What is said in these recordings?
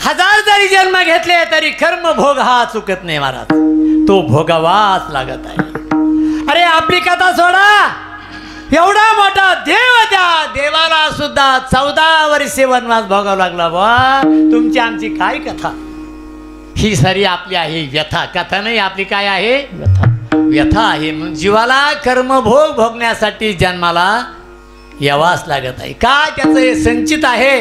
हजार जरी जन्म घेतले तरी कर्म भोग हा चुकत नाही महाराज, तो भोगावाच लागत आहे. अरे आपली कथा सोडा, एवढा मोठा देव, त्या देवाला सुद्धा 14 वर्षे वनवास भोगावा लागला. बा तुमची आमची काय कथा, ही सारी आपली आहे व्यथा. कथा नाही, आपली काय आहे व्यथा. व्यथा आहे. म्हणून जीवाला कर्मभोग भोगण्यासाठी जन्माला यावाच लागत आहे. का त्याचं हे संचित आहे,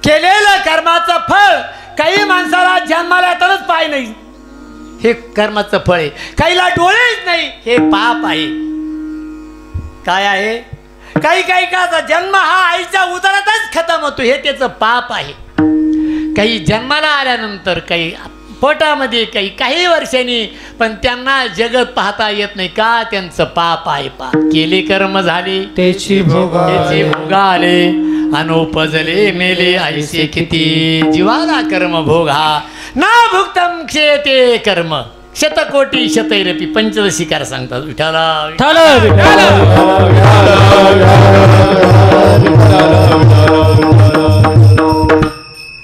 केलेलं कर्माचं फळ. काही माणसाला जन्माला येतानाच पाय नाही, हे कर्माचं फळ आहे. काहीला डोळेच नाही, हे पाप आहे. काय आहे, काही का जन्म हा आईच्या उदरातच खतम होतो, हे त्याचं पाप आहे. काही जन्माला आल्यानंतर, काही पोटामध्ये, काही वर्षांनी, पण त्यांना जगत पाहता येत नाही. का त्यांचं पाप आहे. पाप केले कर्म झाले त्याची भोगाले, अनुपजले मेले ऐसे किती. जीवाला कर्म भोग हा ना भुक्तम क्षेते कर्म शतकोटी शतैरपी. पंचदशीकार सांगतात विठाला.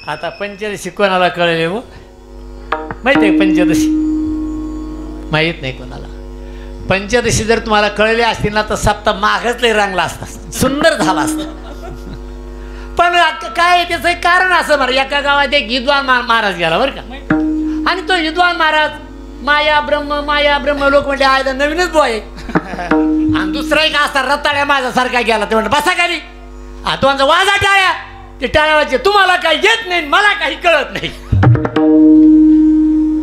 आता पंचदशी कोणाला कळले हो, माहित आहे पंचदशी? माहित नाही कोणाला. पंचदशी जर तुम्हाला कळले असतील ना तर सप्ताह मागच लय रंगला असता, सुंदर झाला असता. पण काय त्याचं एक कारण असं बरं, एका गावात एक विद्वान महाराज गेला बरं का. आणि तो विद्वान महाराज माया ब्रह्म लोक म्हणजे आयला नवीनच बॉय. आणि दुसरा एक असा रताळ्या माझ्यासारखा गेला, ते म्हणतो बसा खाली. तो म्हणतो वाजा टाळ्या. ते टाळ्यावाचे तुम्हाला काही येत नाही, मला काही कळत नाही.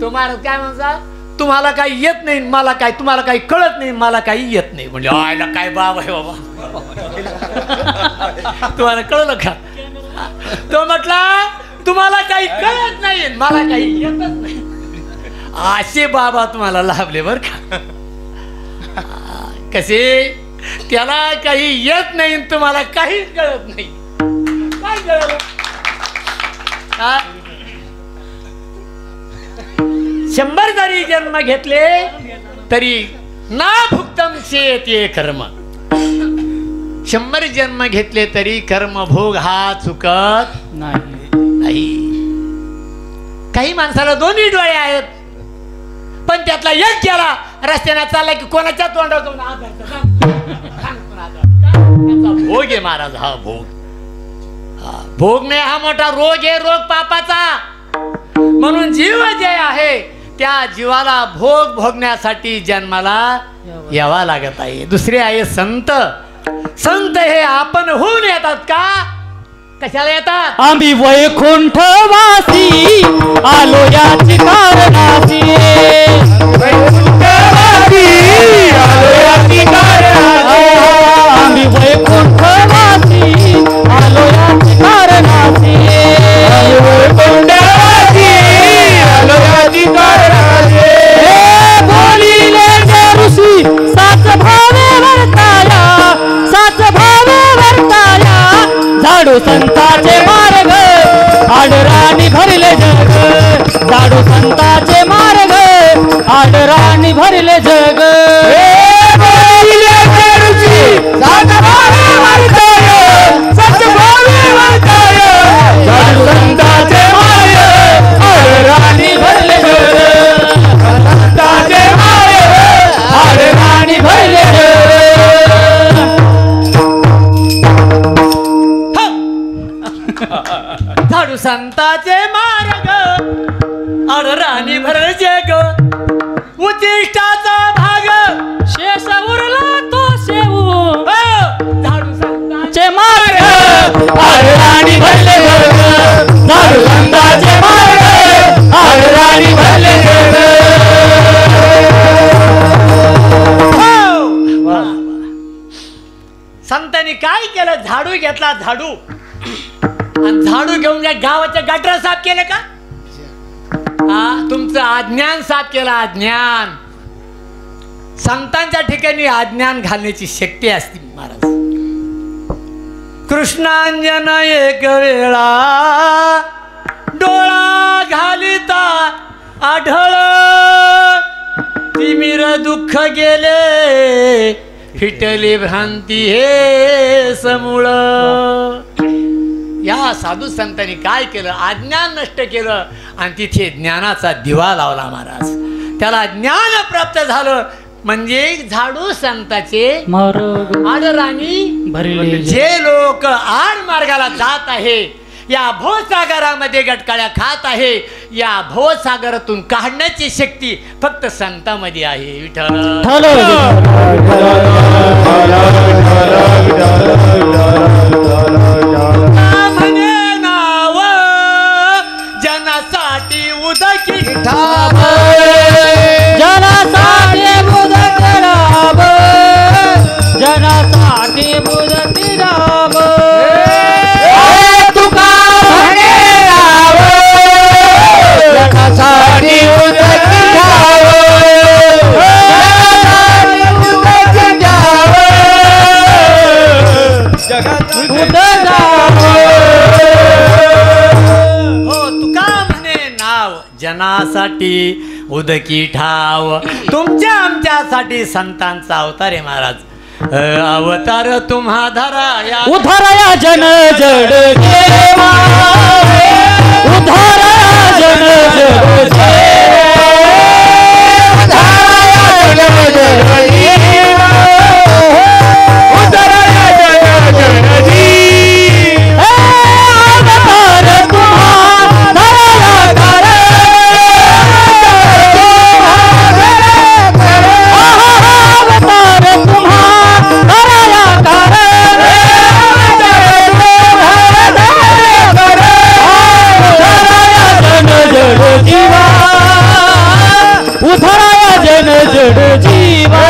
तो महाराज काय म्हणता, तुम्हाला काही येत नाही, मला काय, तुम्हाला काही कळत नाही, मला काही येत नाही. म्हणजे आयला काय बाब आहे बाबा, तुम्हाला कळलं का? तो म्हटला तुम्हाला काही कळत नाही, मला काही येतच नाही. असे बाबा तुम्हाला लाभले बर का. कसे, त्याला काही येत नाही, तुम्हाला काहीच कळत नाही. काय कळलं? 100 जरी जन्म घेतले तरी ना भुक्तम शेते कर्म. 100 जन्म घेतले तरी कर्म भोग हा चुकत नाही. काही माणसाला 2 डोळे आहेत, पण त्यातला एक गेला रस्त्याने चालला की कोणाच्या तोंडावर भोग आहे महाराज. हा भोग, भोग नाही, हा मोठा रोग आहे, रोग पापाचा. म्हणून जीव जे आहे त्या जीवाला भोग भोगण्यासाठी जन्माला यावा लागत आहे. दुसरे आहे संत. संत हे आपण होऊन येतात का? कशाला येतात? आम्ही वैकुंठवासी आलो याची कारणाची. वैकुंठवासी आलो याची कारणाची. आम्ही वैकुंठवासी आलो याची कारणाची. वैकुंठवासी आलो याची कारणाची. बोलिले जे ऋषी साच भावे वर्ताया, साच भावे वर्ताया. झाडू संताचे मार्ग आडराणी भरले जग. झाडू संताचे मार्ग आडराणी भरले जग. झाडू संताचे मार्ग आडराणी भरले जग. संताचे मार्ग आडराणी भरले जग. झाडू संताचे मार्ग आडराणी भरले जग. उचिष्टाचा भाग शेष उरला तो शेवू. झाडू संताचे मार्ग आडराणी भरले जग. झाडू संताचे मार्ग आडराणी भरले जग. संतांनी काय केलं? झाडू घेतला, झाडू. आणि झाडू घेऊन काय गावाच्या गटर साफ केले का? तुमचं अज्ञान साफ केलं. अज्ञान. संतांच्या ठिकाणी अज्ञान घालण्याची शक्ती असते महाराज. कृष्णांजन एक वेळा डोळा घालिता आढळ. तिमिर दुःख गेले फिटली भ्रांती हे समूळ. या साधू संतांनी काय केलं, अज्ञान नष्ट केलं आणि तिथे ज्ञानाचा दिवा लावला महाराज. त्याला ज्ञान प्राप्त झालं म्हणजे झाडू संताचे आदराणी भरले. जे लोक आड मार्गाला जात आहे, या भवसागरामध्ये गटकाळ्या खात आहे, या भवसागरातून काढण्याची शक्ती फक्त संतांमध्ये आहे. विठ्ठल म्हणे नाव जनासाठी उदकी ठाव, जनासाठी मुदत राब, जनासाठी मुदत राब. तुका म्हणे राव, जनासाठी मुदत राब, जनासाठी मुदत राब, मुदत राब. हो तुका म्हणे नाव जनासाठी उदकी ठाव. तुमच्या आमच्यासाठी संतांचा अवतार आहे महाराज. अवतार तुम्हा धरा या उधारया जन जड देवा, उधारया जन जड देवा, उधारया जन जड देवा, उधारया जन जड देवा. अवतार तुम्हा धरा धरा, अवतार तुम्हा उधराया जन जड जीवा,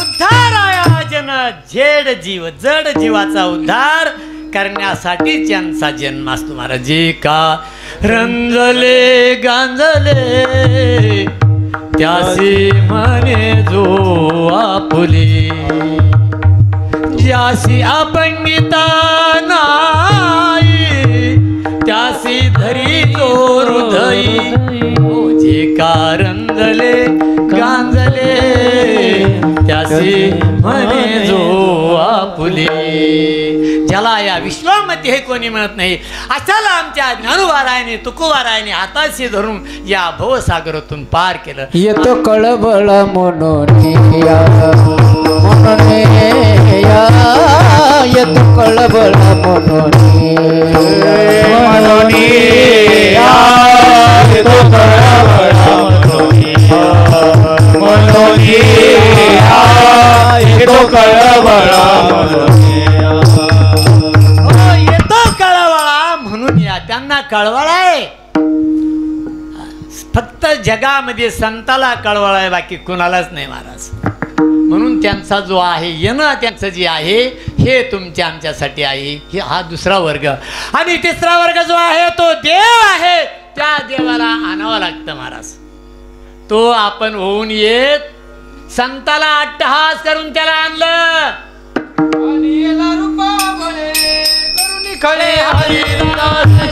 उद्धाराया जन झेड जीव, जड जीवाचा उद्धार करण्यासाठी त्यांचा जन्म असतो महाराज. जे का रंजले गांजले त्यासी म्हणे जो आपुले, ज्यासी अपंगिता नाही त्यासी धरी जो हृदयी. हो जे का रंजले गांजले त्यासी म्हणे जो आपुले. ज्याला या विश्वामध्ये हे कोणी म्हणत नाही अशाला आमच्या ज्ञानोबारायाने तुकोबारायाने हाताशी धरून या भवसागरातून पार केलं. येतो कळबळ म्हणून या, म्हणून या, येतो कळबळ म्हणून म्हणून या, येतो कळबळ म्हणून या, येतो कळबळ म्हणून येतो कळवळा म्हणून या. त्यांना कळवळा आहे, फक्त जगामध्ये संताला कळवळा आहे, बाकी कुणालाच नाही महाराज. म्हणून त्यांचा जो आहे येणं त्यांचं जे आहे हे तुमच्या आमच्यासाठी आहे. हे हा दुसरा वर्ग. आणि तिसरा वर्ग जो आहे तो देव आहे. त्या देवाला आणावं लागतं महाराज. तो आपण होऊन येत संताला अट्टहास करून त्याला आणलं. खळे हरिदासी,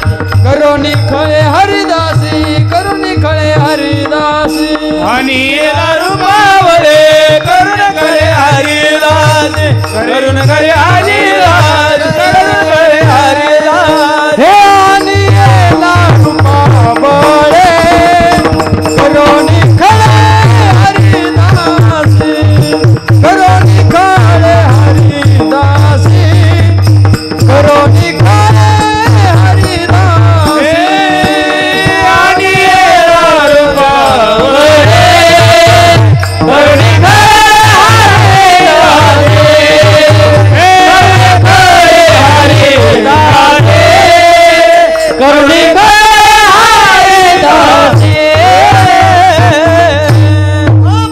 करुणी खळे हरिदासी, करुणी खळे हरिदासी. आणि रूपावले करुण खळे हरिदासी, करुण खळे हरिदासी, करुण खळे हरिदासी. हे आणि रूपावले करुणी खळे हरिदासी, करुणी खळे हरिदासी, करुणी खळे हरिदासी. आणि रूपावले करुणी करुणी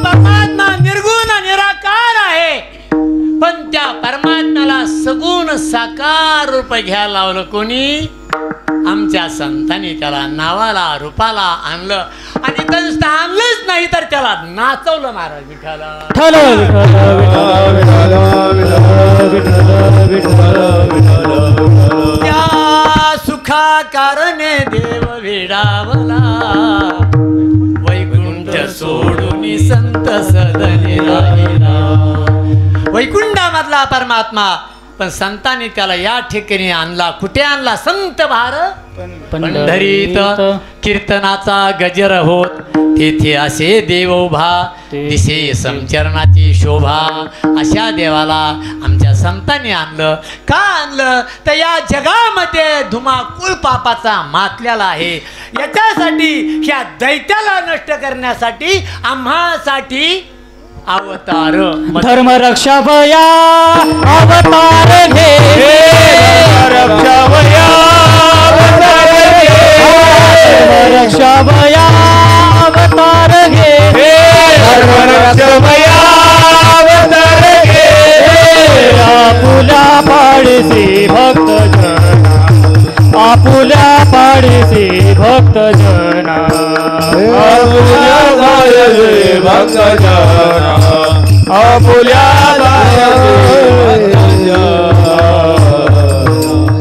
परमात्मा निर्गुण निराकार आहे, पण त्या परमात्म्याला सगुण साकार रूप घ्यायला लावलं कोणी? आमच्या संतांनी त्याला नावाला रूपाला आणलं. आणि नुसतं आणलंच नाही तर त्याला नाचवलं महाराज. त्या सुखा कारणे देव विडावला, सोडून संत सदनी राहिला. वैकुंठामधला परमात्मा पण संतांनी त्याला या ठिकाणी आणला. कुठे आणला? संत भार पंढरीत कीर्तनाचा गजर होत तेथे असे देव उभा दिसे समचरणाची शोभा. अशा देवाला आमच्या संतांनी आणलं. का आणलं? तर या जगामध्ये धुमाकूळ पापाचा मातलेला आहे. याच्यासाठी ह्या दैत्याला नष्ट करण्यासाठी आम्हासाठी अवतार धर्म रक्षा भया अवतार घे. रक्षा भया रक्षा भया अवतार घे. धर्म रक्षा भया अवतार घे. आपुल्या पाडीसी भक्त जना आपुल्या पाडीसी भक्त जना आपुल्या पाडीसी भक्त जना आपुल्या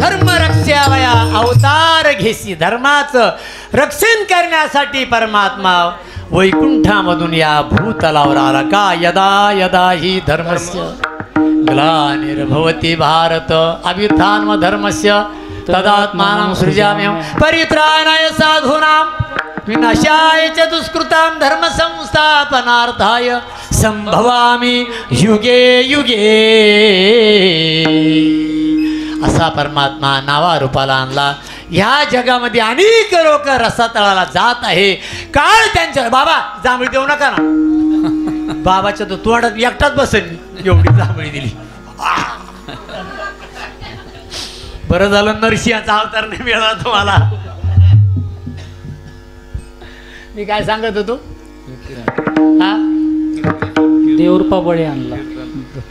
धर्म रक्षावया अवतार घेसी. धर्माचं रक्षण करण्यासाठी परमात्मा वैकुंठामधून या भूतलावर आला. का? यदा यदा ही धर्मस्य ग्लानिर्भवति भारत अभ्युत्थानम धर्मस्य तदात्मानं सृजाम्यहं परित्राणाय साधूनां विनाशाय च दुष्कृतां धर्म संस्थापनार्थाय संभवामि युगे युगे. असा परमात्मा नावा रूपाला आणला. ह्या जगामध्ये अनेक लोक रसातळाला जात आहे. काळ त्यांच्या बाबा जांभळी देऊ नका ना. बाबाच्या तो तोंडात एकटाच बसेल एवढी जांभळी दिली. बरं झालं नरसिंहाचा अवतार नाही मिळाला तुम्हाला. मी काय सांगत होतो? हा देवरूपा बळी आणला.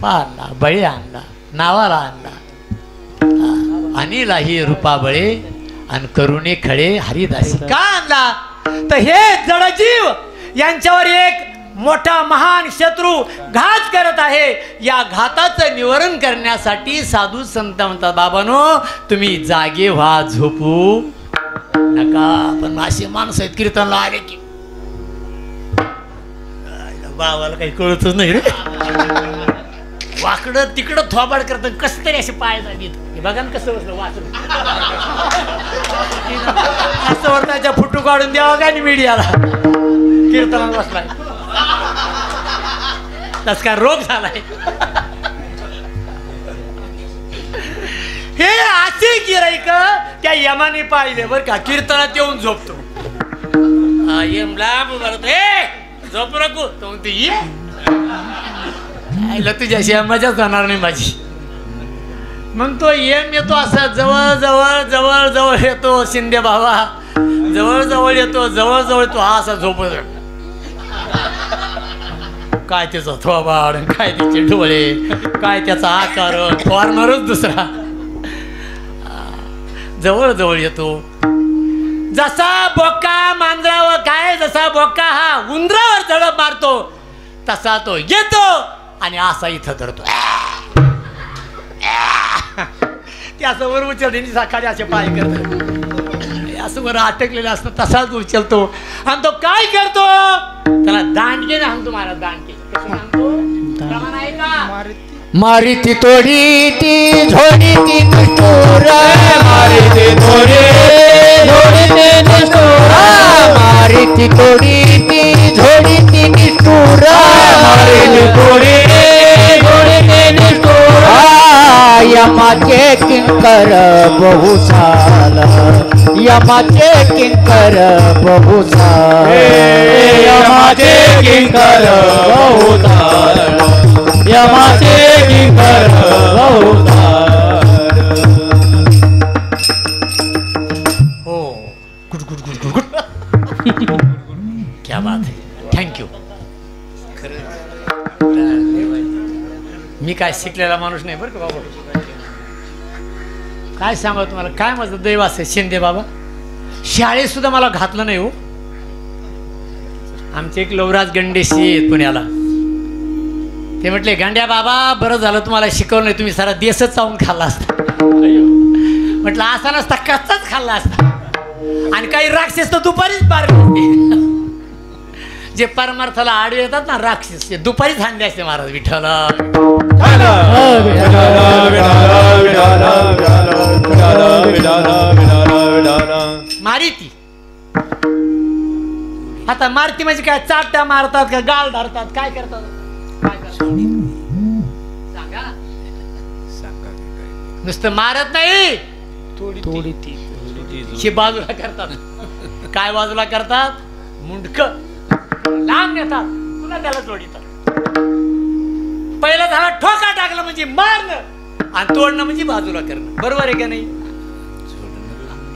आणला बळी आणला नावाला आणला. अनिला ही रूपा बळे आणि करुणे खळे हरिदासी. का आणला? तर हे जडजीव यांच्यावर एक मोठा महान शत्रू घात करत आहे. या घाताचं निवारण करण्यासाठी साधू संत म्हणतात बाबानो तुम्ही जागे व्हा झोपू नका. पण असे माणसं आहेत कीर्तनला आले की बाबाला काही कळतच नाही रे. वाकडं तिकडं थोबाड करत कसं तरी असे पाय जागीत बघा ना कसं बसलं वाचलं. असं वाटतं फुटू काढून द्यावा का मीडियाला. कीर्तनात बसलाय तस काय रोग झालाय. हे असे गिराईक त्या यमाने पाहिले बर का. कीर्तनात येऊन झोपतो. यम लांब उभारतो. झोप नको तो म्हणतो ये तुझ्याशी मजाच होणार नाही माझी. मग तो येम येतो असा जवळ जवळ जवळ जवळ येतो. शिंदे बाबा जवळ जवळ येतो. जवळ जवळ येतो. हा असा झोपत. काय त्याचा थोबाड काय त्याचे डोळे काय त्याचा आकार फॉर्मरच दुसरा. जवळ जवळ येतो. जसा बोका मांजरावर काय जसा बोका हा उंदरावर झडप मारतो तसा तो येतो आणि असा इथं धरतो. ते असं वर उचलते सकाळी असे पाय करत असं वर अटकलेलं असतं तसाच उचलतो. आणि तो काय करतो? त्याला दांडके सांगतो महाराज. दांडके कसं सांगतो? प्रमाण आहे का? मारिती तोडी ती झोडी ती निष्ठुर मारिती तोडी झोडी ती निष्ठुर मारिती तोडी ती झोडी ती निष्ठुर मारिती तोडी झोडी ती निष्ठुर यमाचे किंकर बहुसाल यमाचे किंकर बहुसाल यमाचे किंकर बहुसाल यमाचे किंकर बहुसाल. हो good good good good good. क्या बात है. थँक्यू. मी काय शिकलेला माणूस नाही बरं का बाबा. काय सांगा तुम्हाला काय माझं दैव असेल. शिंदे बाबा शाळेत सुद्धा मला घातलं नाही हो. आमचे एक लवराज गंडेशी आहेत पुण्याला. ते म्हटले गांड्या बाबा बरं झालं तुम्हाला शिकवलं नाही. तुम्ही सारा देशच चावून खाल्ला असता. म्हटलं असा नसता कच्चाच खाल्ला असता. आणि काही राक्षस तर दुपारीच बाहेर जे परमार्थाला आडवे येतात ना राक्षस ते दुपारीच हाणले असते महाराज विठ्ठल मारिती. आता मारती म्हणजे काय चाट्या मारतात का गाल धरतात काय करतात सांगा. नुसतं मारत नाही ही बाजूला करतात. काय बाजूला करतात मुंडक लांब नेतात पुन्हा त्याला जोडीतात. पहिला झाला ठोका टाकला म्हणजे मारणं आणि तोडणं म्हणजे बाजूला करणं. बरोबर आहे का नाही.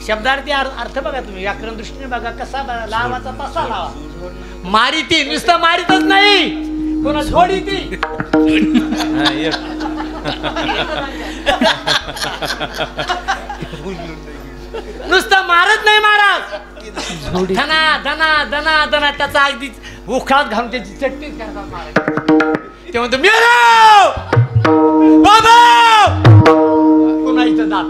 शब्दार्थी अर्थ बघा तुम्ही व्याकरण दृष्टीने बघा कसा लावाचा तसा लावा. मारिती नुसतं मारितच नाही पुन्हा जोडीती. नुसतं मारत नाही महाराज धना धना धना धना त्याचा अगदीच उखात घालून त्याची चटणीच करतात महाराज. ते म्हणतो बाबा पुन्हा इथं दात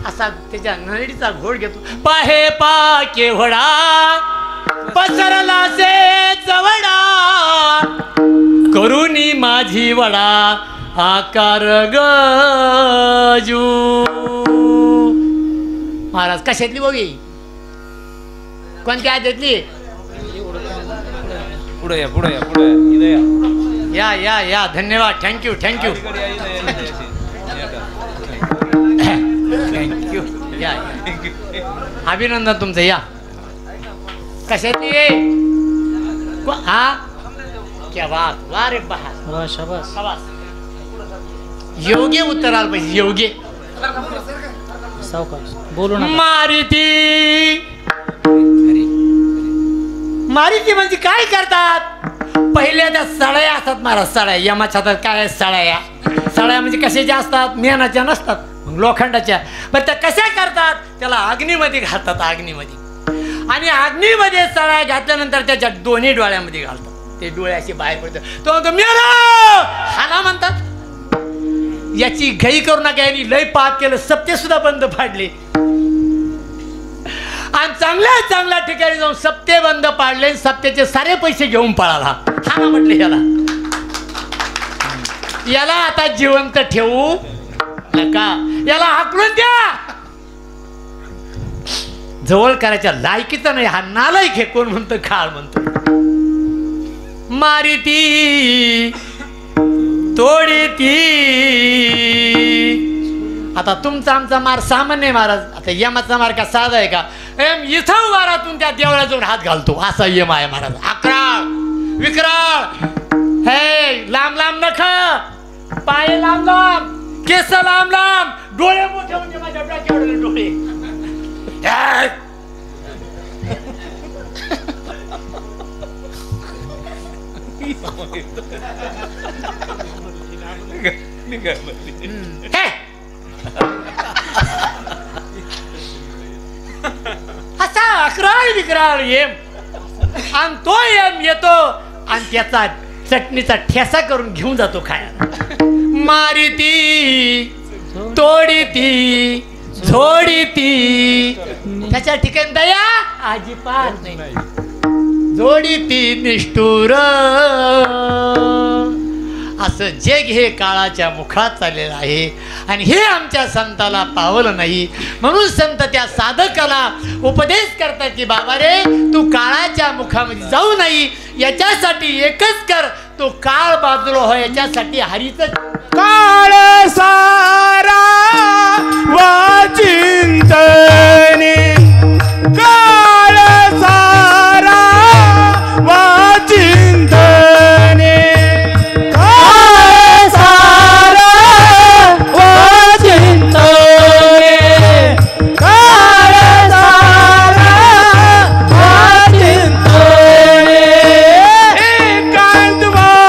असा त्याच्या नळीचा घोड घेतो. पाहे पा केवडा पसरला से चवडा करुणी माझी वडा आकार गजू. महाराज कशातली बघी कोणत्या आद्यातली. पुढे या पुढे या पुढे या या या या धन्यवाद थँक्यू थँक्यू थँक्यू या अभिनंदन तुमचं. या कशातली हा क्या बात वा रे बहा शाबास. योग्य उत्तर आलं पाहिजे योग्य. बोलू ना. मारिती म्हणजे काय करतात. पहिल्या त्या सळया असतात महाराज सळ्या यमाच्या हातात काय सळया. सळ्या म्हणजे कशाच्या असतात मेणाच्या नसतात लोखंडाच्या. पण त्या कशा करतात त्याला अग्नीमध्ये घालतात अग्नीमध्ये. आणि अग्नीमध्ये सळ्या घातल्यानंतर त्याच्या दोन्ही डोळ्यामध्ये घालतात. ते डोळे असे बाहेर पडतात. तो म्हणतो मेला हाना म्हणतात. याची घाई करू नका. यांनी लय पाप केलं सप्ते सुद्धा बंद पाडले आणि चांगल्या चांगल्या ठिकाणी जाऊन सप्ते बंद पाडले. सप्त्याचे सारे पैसे घेऊन पळाला. हा ना म्हटले याला आता जिवंत ठेवू नका. याला हाकलून द्या. जवळ करायच्या लायकीचा नाही हा नालायक हे. कोण म्हणतो खाळ म्हणतो. मारिती तोडीती. आता तुमचा आमचा मार सामान्य महाराज. आता यमाचा मार का साधा आहे का. इथं वारातून त्या देवळा जाऊन हात घालतो असा यम आहे महाराज. अकराळ विकराळ हे लांब लांब नख पाय लांब लांब केस लांब लांब डोळे मोठे म्हणजे माझ्या डोक्यावर डोळे. असा अकराळ विकराळ येम आणि तो येम येतो आणि त्याचा चटणीचा ठेसा करून घेऊन जातो खायला. मारिती तोडीती झोडीती. त्याच्या ठिकाणी दया अजिबात नाही. जोडीती निष्ठुर. असं जग हे काळाच्या मुखात चाललेलं आहे आणि हे आमच्या संताला पावलं नाही. म्हणून संत त्या साधकाला उपदेश करतात की बाबा रे तू काळाच्या मुखामध्ये जाऊ नाही. याच्यासाठी एकच कर तो काळ बाजूला हो. याच्यासाठी हरीच काळ सारा वाचिंतने काळ सारा वाचिंतने काळ सारा वाचिंतने काळ सारा वाचिंतने एकांतवासी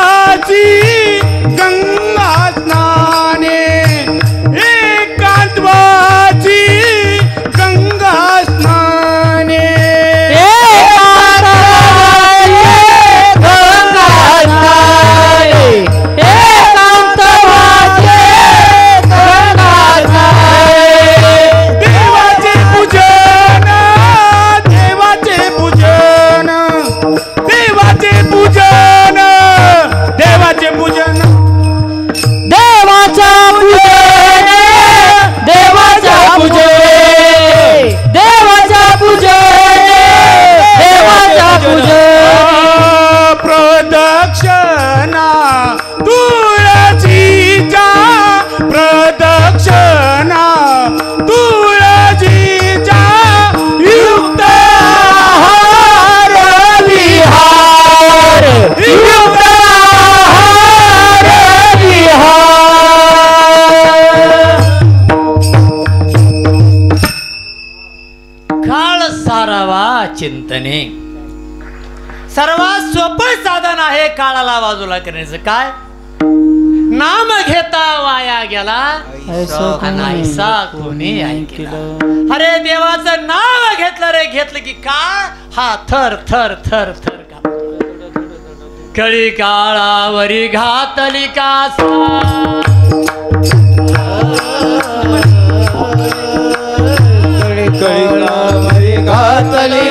गंगा स्नाने एकांतवासी काळ सारावा चिंतने. सर्वात सोपं साधन आहे काळाला बाजूला करण्याचं. काय? नाम घेता वाया गेला नाहीसा कोणी ऐकला. अरे देवाचं नाव घेतलं रे, घेतलं की काळ हा थर थर थर थर कळी काळावरी घातली कासा. कळी घातली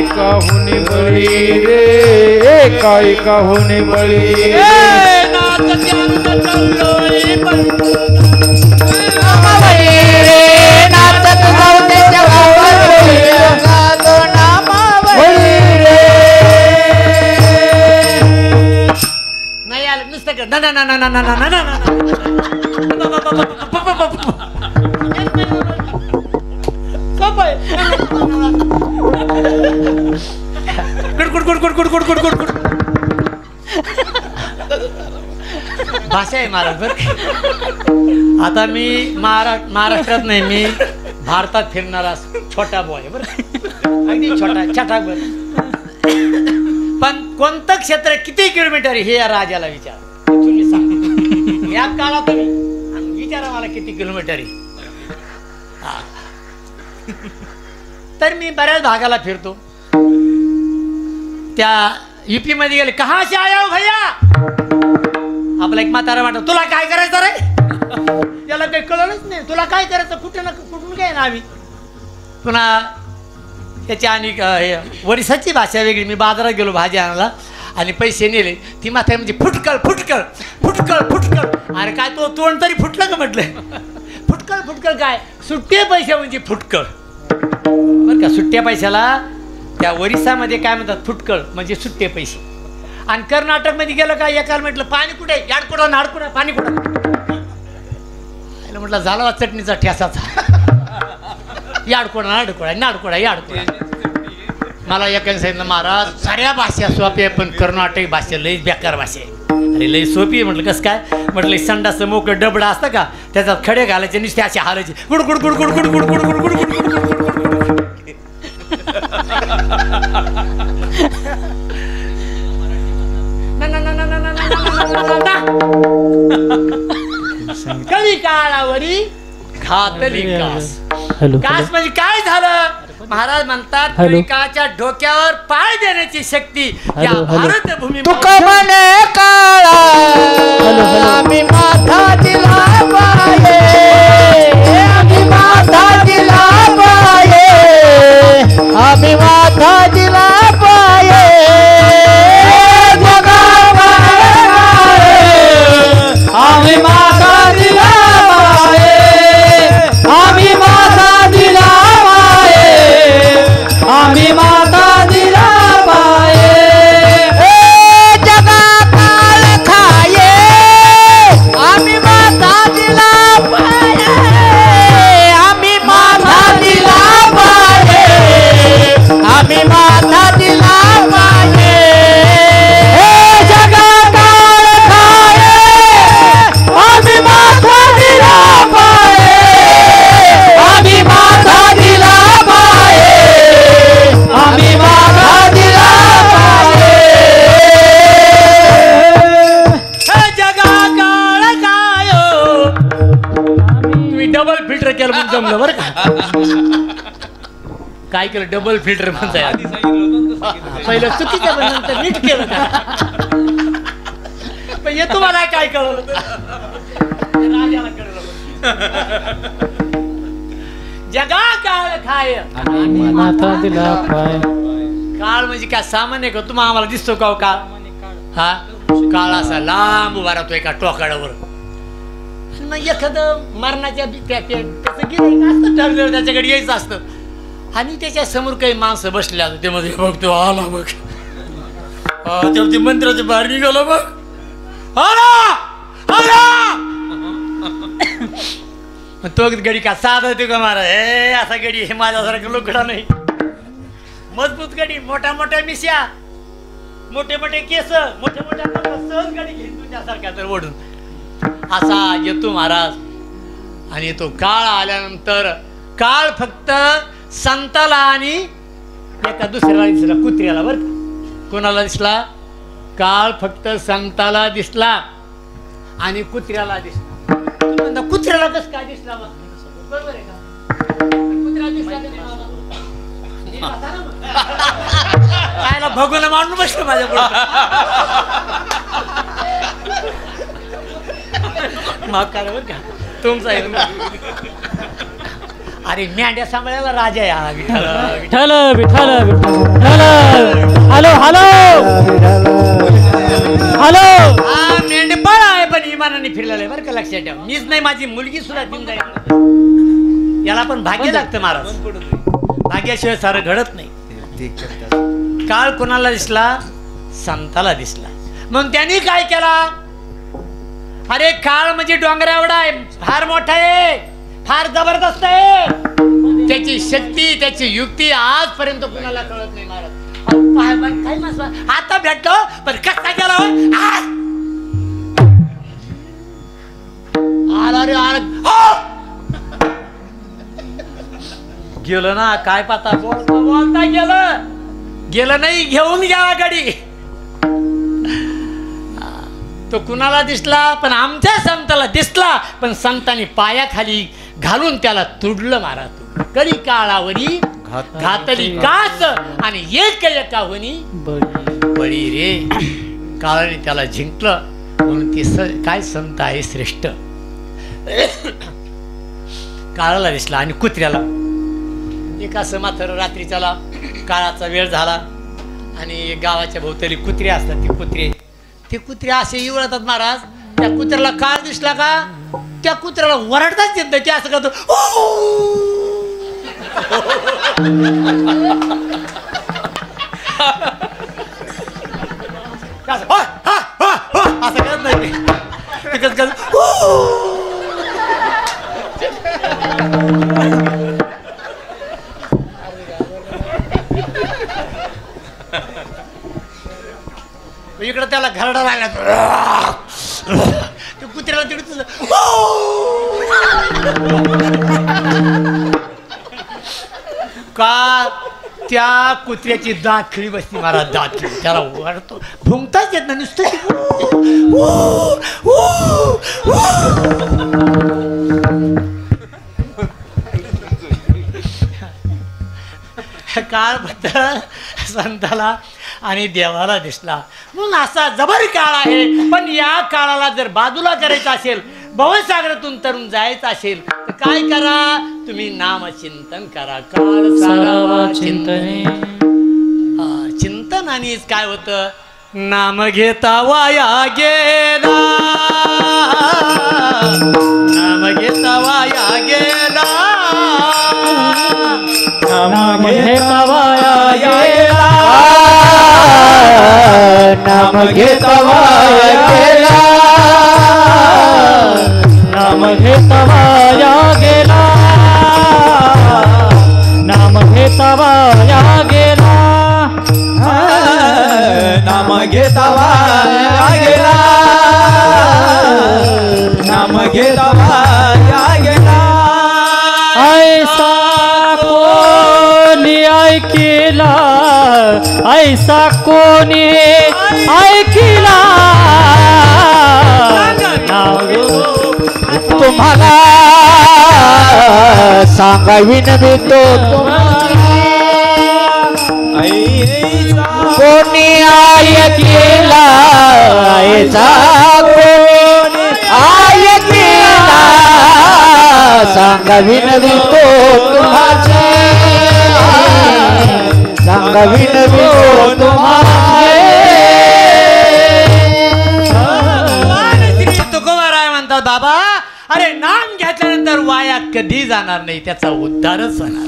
काहुनी बळी रे, काही काहुनी बळी नाही आलं नुसतं ना ना ना ना ना ना ना ना ना. भाषा आहे महाराज बर. आता मी महाराष्ट्रात नाही, मी भारतात फिरणारा छोटा बॉय बर, अगदी छोटा छटाक बर. पण कोणतं क्षेत्र किती किलोमीटर हे या राजाला विचार. तुम्ही सांग या काळात विचारा मला किती किलोमीटर आहे. तर मी बऱ्याच भागाला फिरतो. त्या यूपी मध्ये गेले, कहा से आया हो भैया. आपला एक म्हातारा म्हणतो, तुला काय करायचं रे. त्याला काही कळलंच नाही, तुला काय करायचं, कुठे ना कुठून काय ना. आम्ही पुन्हा त्याच्या आणि वरिसाची भाषा वेगळी. मी बाजारात गेलो भाजी आणायला आणि पैसे नेले. ती म्हातारी म्हणजे फुटकळ फुटकळ फुटकळ फुटकळ. अरे काय तो तोंड तरी फुटलं का म्हटलं. फुटकळ फुटकळ काय, सुट्टे पैसे म्हणजे फुटकळ बरं का. सुट्ट्या पैशाला त्या वरिसामध्ये काय म्हणतात, फुटकळ म्हणजे सुट्टे पैसे. आणि कर्नाटकमध्ये गेलं का एकाला म्हटलं पाणी कुठे, याडकुडा नाडकुडा पाणी कुठं. म्हटलं झाला चटणीचा ठेसाचा. याडकुडा नाडकुडा नाडकुडा याडकुडा. मला एकाने सांगितलं, महाराज साऱ्या भाषा सोपी आहे पण कर्नाटक भाषा लई बेकार भाषा आहे. अरे लई सोपी आहे म्हटलं. कसं काय म्हटलं, संडाचं मोकळं डबडा असतं का, त्याच्यात खडे घालायचे नुसते असे हालायचे good good good good good good good good good good good good. कळी काळावरी घातली कास. कास म्हणजे काय झालं. महाराज म्हणतात, कळिकाच्या डोक्यावर पाय देण्याची शक्ती या भारत भूमी. तुका म्हणे काळा आम्ही माथा दिला पाये, आम्ही माथा दिला पाये, आम्ही माथा दिला पाये. आम्ही माथा दिला पाये, आम्ही माथा दिला पाये, आम्ही माता दिला पाये. जगा काळ खाये, आम्ही माता दिला पाये, आम्ही माता दिला पाये, आम्ही माता दिला पाये. जगा काळ खाये, आम्ही माता दिला पाये, आम्ही माता दिला पाये, आम्ही माता दिला पाये. जगा काळ काय. तुम्ही डबल फिल्टर केलं म्हणून जमलं बरं का. काय केलं, डबल फिल्टर म्हणताय. पहिलं चुकीचं पण नंतर नीट केलं का. पण हे तुम्हाला काय कळलं, राजाला कळलं. जगा काळ खाय, माता दिला पाय. काळ म्हणजे काय सामान्य का. तुम्हाला आम्हाला दिसतो का काळ. हा काळ असा लांब उभा राहतो एका टोकाळावर. मग एखादं मरणाच्या त्याचं गिऱ्हाईक असतं ठरलेलं, त्याच्याकडे यायचं असतं. आणि त्याच्या समोर काही माणसं बसले असतात. ते मध्ये बघतो आला बघ, तेव्हा ते मंदिराच्या बाहेर निघालं बघ. तो गडी का साधा होतो का महाराज. हे असा गडी हे माझ्यासारखं लोकडा नाही. मजबूत गडी, मोठ्या मोठ्या मिश्या, मोठे मोठे केस, मोठे मोठे सहज गडी घेऊन तुझ्यासारख्या तर ओढून असा येतो महाराज. आणि तो काळ आल्यानंतर काळ फक्त संताला आणि एका दुसऱ्याला दिसला, कुत्र्याला. बरं का, कोणाला दिसला? काळ फक्त संताला दिसला आणि कुत्र्याला दिसला. कुत्र्याला कसं काय दिसला? बरोबर आहे का? कुत्र्याला दिसला कायला भगवून मांडून बसलं माझ्या माफ करा बरं का तुमचा. अरे मेंढ्या सांभाळायला राजा या Vitthal Vitthal Vitthal. Hello hello hello. हा मेंढपाळ आहे पण इमानाने फिरलेला आहे बरं का, लक्षात ठेवा. मीच नाही, माझी मुलगी सुद्धा देऊन जाईल. याला पण भाग्य लागतं महाराज, भाग्याशिवाय सारं घडत नाही. काळ कोणाला दिसला? संताला दिसला. मग त्यांनी काय केला? अरे काळ म्हणजे डोंगरा एवढा आहे, फार मोठा आहे, फार जबरदस्त आहे. त्याची शक्ती, त्याची युक्ती आजपर्यंत कुणाला कळत नाही महाराज. काय मास आता भेटतो पण कसा गेला आला रे गेलं ना. काय पाहता, बोलता गेलं नाही, घेऊन गेला गाडी. तो कुणाला दिसला? पण आमच्या संताला दिसला. पण संतांनी पायाखाली घालून त्याला तुडलं महाराज. कधी काळावरी घातली काच आणि एक एका होनी बळी रे. काळाने त्याला जिंकलं म्हणून ती काय संत आहे श्रेष्ठ. काळाला दिसला आणि कुत्र्याला. एका मात्र रात्रीच्याला काळाचा वेळ झाला आणि गावाच्या भोवताली कुत्रे असतात. ते कुत्रे असे इवळतात महाराज. त्या कुत्र्याला काळ दिसला का त्या कुत्र्याला वरडताच येत नाही. ते असं करतो असं करत नाही. इकडं त्याला घरडा राहिला ते कुत्र्याला तिकडे का त्या कुत्र्याची दात खिळी बसती महाराज. दात खिळी त्याला वाढतो, भुंकताच येत नाही नुसतं. काळ फक्त संताला आणि देवाला दिसला. म्हणून असा जबर काळ आहे. पण या काळाला जर बाजूला करायचं असेल, भवसागरातून तरुण जायचं असेल तर काय करा? तुम्ही नामचिंतन करा. काळ सारावा चिंतने. चिंतनानेच काय होतं? नाम घेता वाया गेला, नाम घेता वाया गेला, नाम घेता वाया गेला, नाम घेता वाया गेला, नाम घेता वाया गेला, नाम घेता वाया गेला, नाम घेता वाया गेला, नाम घेता वाया गेला. ऐसा कोणी ऐकिला, ऐसा कोणी ऐकिला, तुम्हाला सांगावीन मी तो कोणी ऐकिला, ऐसा कोणी ऐकिला, सांगावीन मी तो तुम्हाचे, सांगावीन मी तो तुम्हाचे. तुकोबाराय म्हणतात बाबा, अरे नाम घेतल्यानंतर वाया कधी जाणार नाही, त्याचा उद्धारच होणार.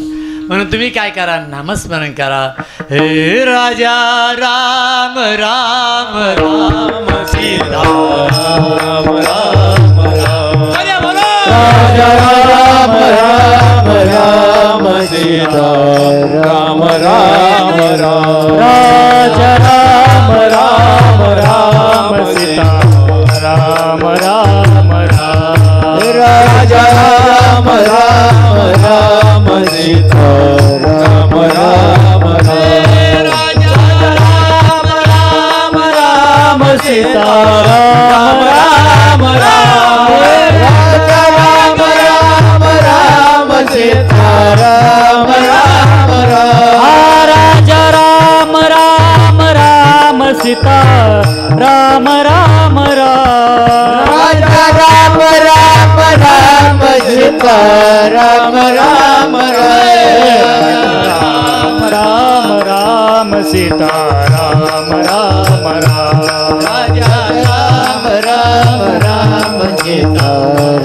म्हणून तुम्ही काय करा? नामस्मरण करा. हे राजा राम राम राम सीता राम राम राम, राम राम राम सीता राम राम राम राजा राम राम राम सीता राम राम राम राजा राम राम राम सीता राम राम राम राम राम राम सीता राम राम राम राजा राम राम राम सीता राम राम राम राजा राम राम राम सीता राम राम राम राजा राम राम राम सीता राम राम राम राम राम सीता राम राम राम राजा राम राम राम सीता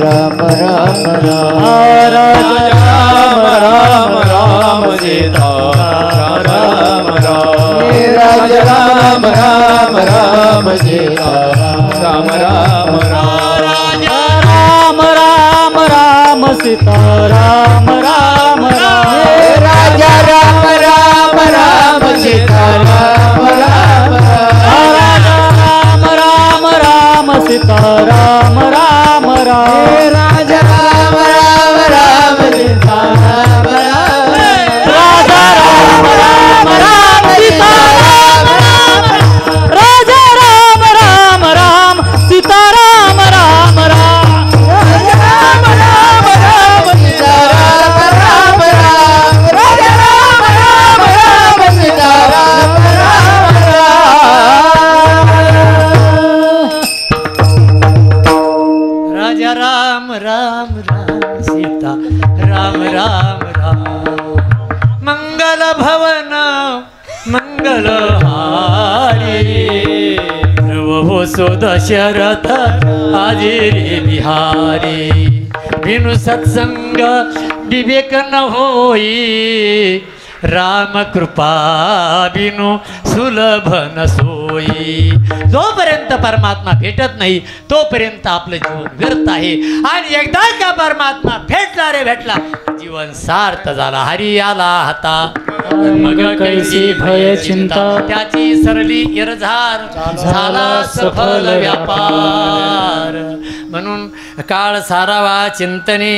राम राम राम राजा राम राम राम सीता राम राम राजा राम राम राम सीता राम राम राम राजा राम राम राम सीता राम राम राम राजा राम राम राम सीता राम राम राजा राम राम राम सीता राम राम राम राजा राम राम राम सीता राम राम राजा राम राम राम सीता राम राम राजा राम राम राम सीता राम राम राम राजा राम राम राम सीता राम राम राम राजा राम राम राम सीता राम राम राम राजा राम राम राम सीता राम राम राम मंगल भवन मंगल हारी प्रभु सो दशरथ हाजिरी बिहारी बिनु सत्संग विवेक न होई राम कृपा बिनु सुलभ न सोई जोपर्यंत परमात्मा भेटत नाही तोपर्यंत आपलं जीवन व्यर्थ आहे आणि एकदा का परमात्मा भेटला रे भेटला जीवन सार्थ झाला हरी आला हाता मग कैसी भय चिंता त्याची सरली इरझार झाला सफल व्यापार म्हणून काळ सारावा चिंतने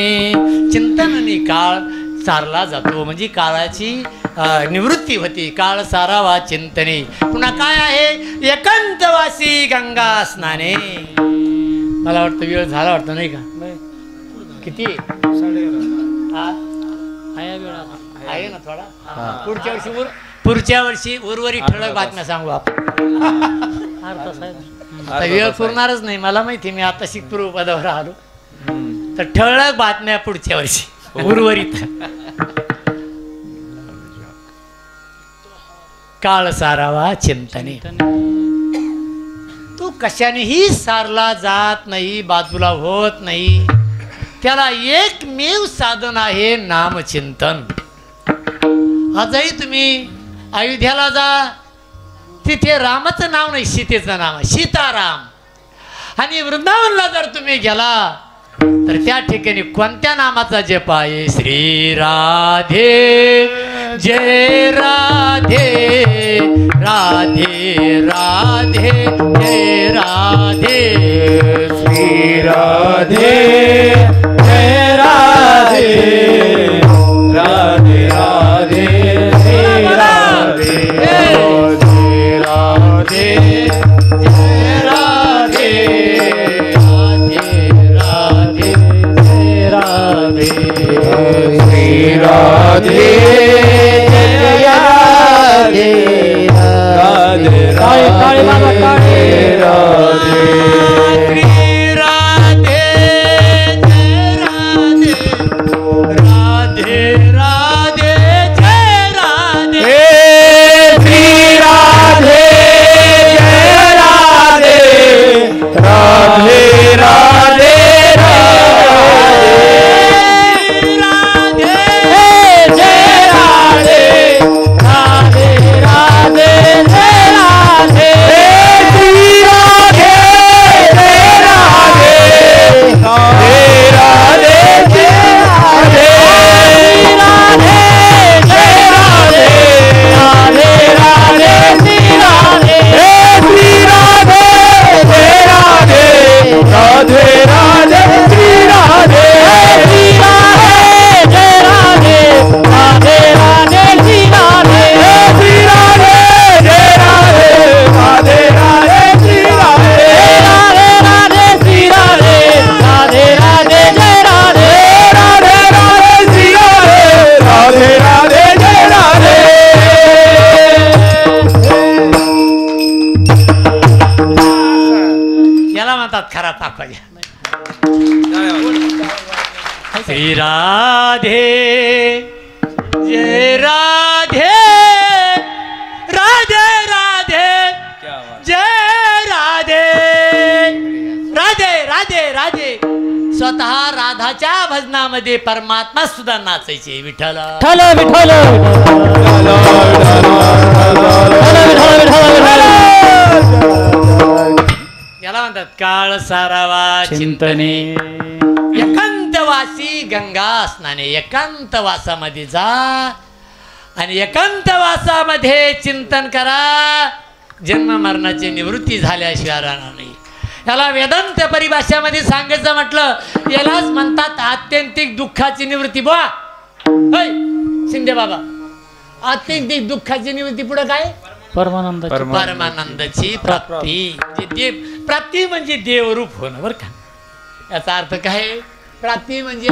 चिंतनाने काळ सारला जातो म्हणजे काळाची निवृत्ती होती काळ सारावा चिंतने पुन्हा काय आहे एकांतवासी गंगा स्नाने मला वाटतं वेळ झाला वाटतं नाही का किती आहे ना थोडा पुढच्या वर्षी उर्वरित ठळक बातम्या सांगू आपण आता वेळ पुरणारच नाही मला माहिती मी आता शिकपूर्व पदावर आलो तर ठळक बातम्या पुढच्या वर्षी उर्वरित काळ सारावा चिंतने तो कशानेही सारला जात नाही बाजूला होत नाही त्याला एकमेव साधन आहे नामचिंतन आजही तुम्ही अयोध्याला जा तिथे रामाचं नाव नाही सीतेचं नाव आहे सीताराम आणि वृंदावनला जर तुम्ही गेला तर त्या ठिकाणी कोणत्या नामाचा जप आहे श्री राधे जय राधे राधे राधे जय राधे श्री राधे जय राधे राधे राधे श्री राधे जय राधे जय राधे राधे राधे श्री राधे जय राधे राधे राधे राधे श्री राधे जरा पाखवाजा. श्री राधे जय राधे राधे राधे जय राधे राधे राधे राधे. स्वतः राधाच्या भजनामध्ये परमात्मा सुद्धा नाचायचे. विठ्ठल विठ्ठल विठ्ठल याला म्हणतात काळ सारावा चिंतने एकांतवासी गंगा स्नाने. एकांतवासामध्ये जा आणि एकांतवासामध्ये चिंतन करा. जन्म मरणाची निवृत्ती झाल्याशिवाय राहणार नाही. याला वेदांत परिभाषामध्ये सांगायचं म्हटलं यालाच म्हणतात आत्यंतिक दुःखाची निवृत्ती. बुवा होय शिंदे बाबा, आत्यंतिक दुःखाची निवृत्ती पुढे काय? परमानंद परमानंदाची प्राप्ती. प्राप्ती म्हणजे देवरूप होणं बरं का. याचा अर्थ काय? प्राप्ती म्हणजे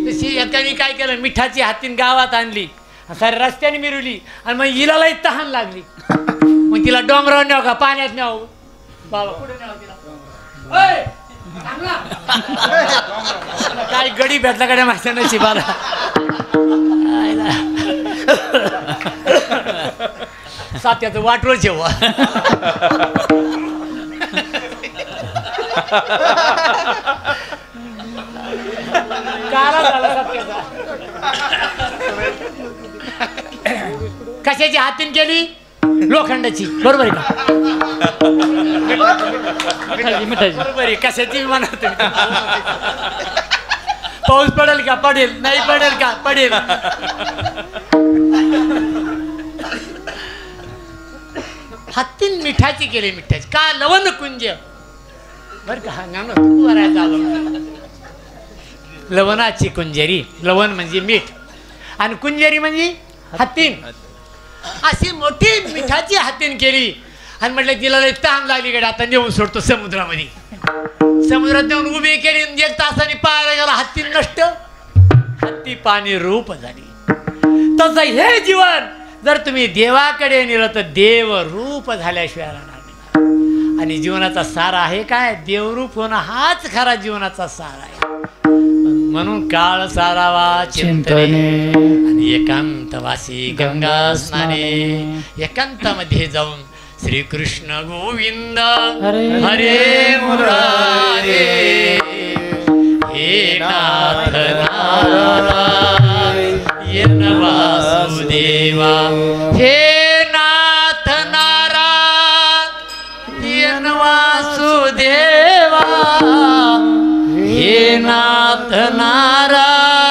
तशी एकाने काय केलं, मिठाची हातीन गावात आणली, सारे रस्त्याने मिरवली आणि मग हिला लई तहान लागली. मग तिला डोंगरावर न्याव का पाण्यात न्याव? बाबा कुठे न्याव तिला? ओय, चांगला. काय गडी भेटला कडे माझ्या नशिबाला. सात्याचं वाटवं जेव्हा काला झाला सात्याचा. कशाची हातीन केली? लोखंडाची. बरोबर आहे का? बरोबर आहे. कशाची म्हणत पाऊस पडेल का? पडेल. नाही पडेल का? पडेल. हातीन मिठाची केली. मिठाची का? लवण कुंज बर का. लवणाची कुंजरी. लवण म्हणजे मीठ आणि कुंजरी म्हणजे हातीन. अशी मोठी मिठाची हातीन केली आणि म्हटलं तिला लई तहान लागली कडे, आता नेऊन सोडतो समुद्रामध्ये. समुद्रात नेऊन उभी केली. 1 तासाने पाहायला गेला हातीन नष्ट. हत्ती पाणी रूप झाली. तसं हे जीवन जर तुम्ही देवाकडे नेलं तर देव रूप झाल्याशिवाय राहणार नाही. आणि जीवनाचा सार आहे काय? देवरूप होणं हाच खरा जीवनाचा सार आहे. म्हणून काळ सारावा चिंतने आणि एकांतवासी गंगा स्नाने. एकांतामध्ये जाऊन श्रीकृष्ण गोविंद हरे मुरारे हे नाथ नारायण वासुदेवा. हे नाथ नारायण वासुदेवा. हे नाथ नारायण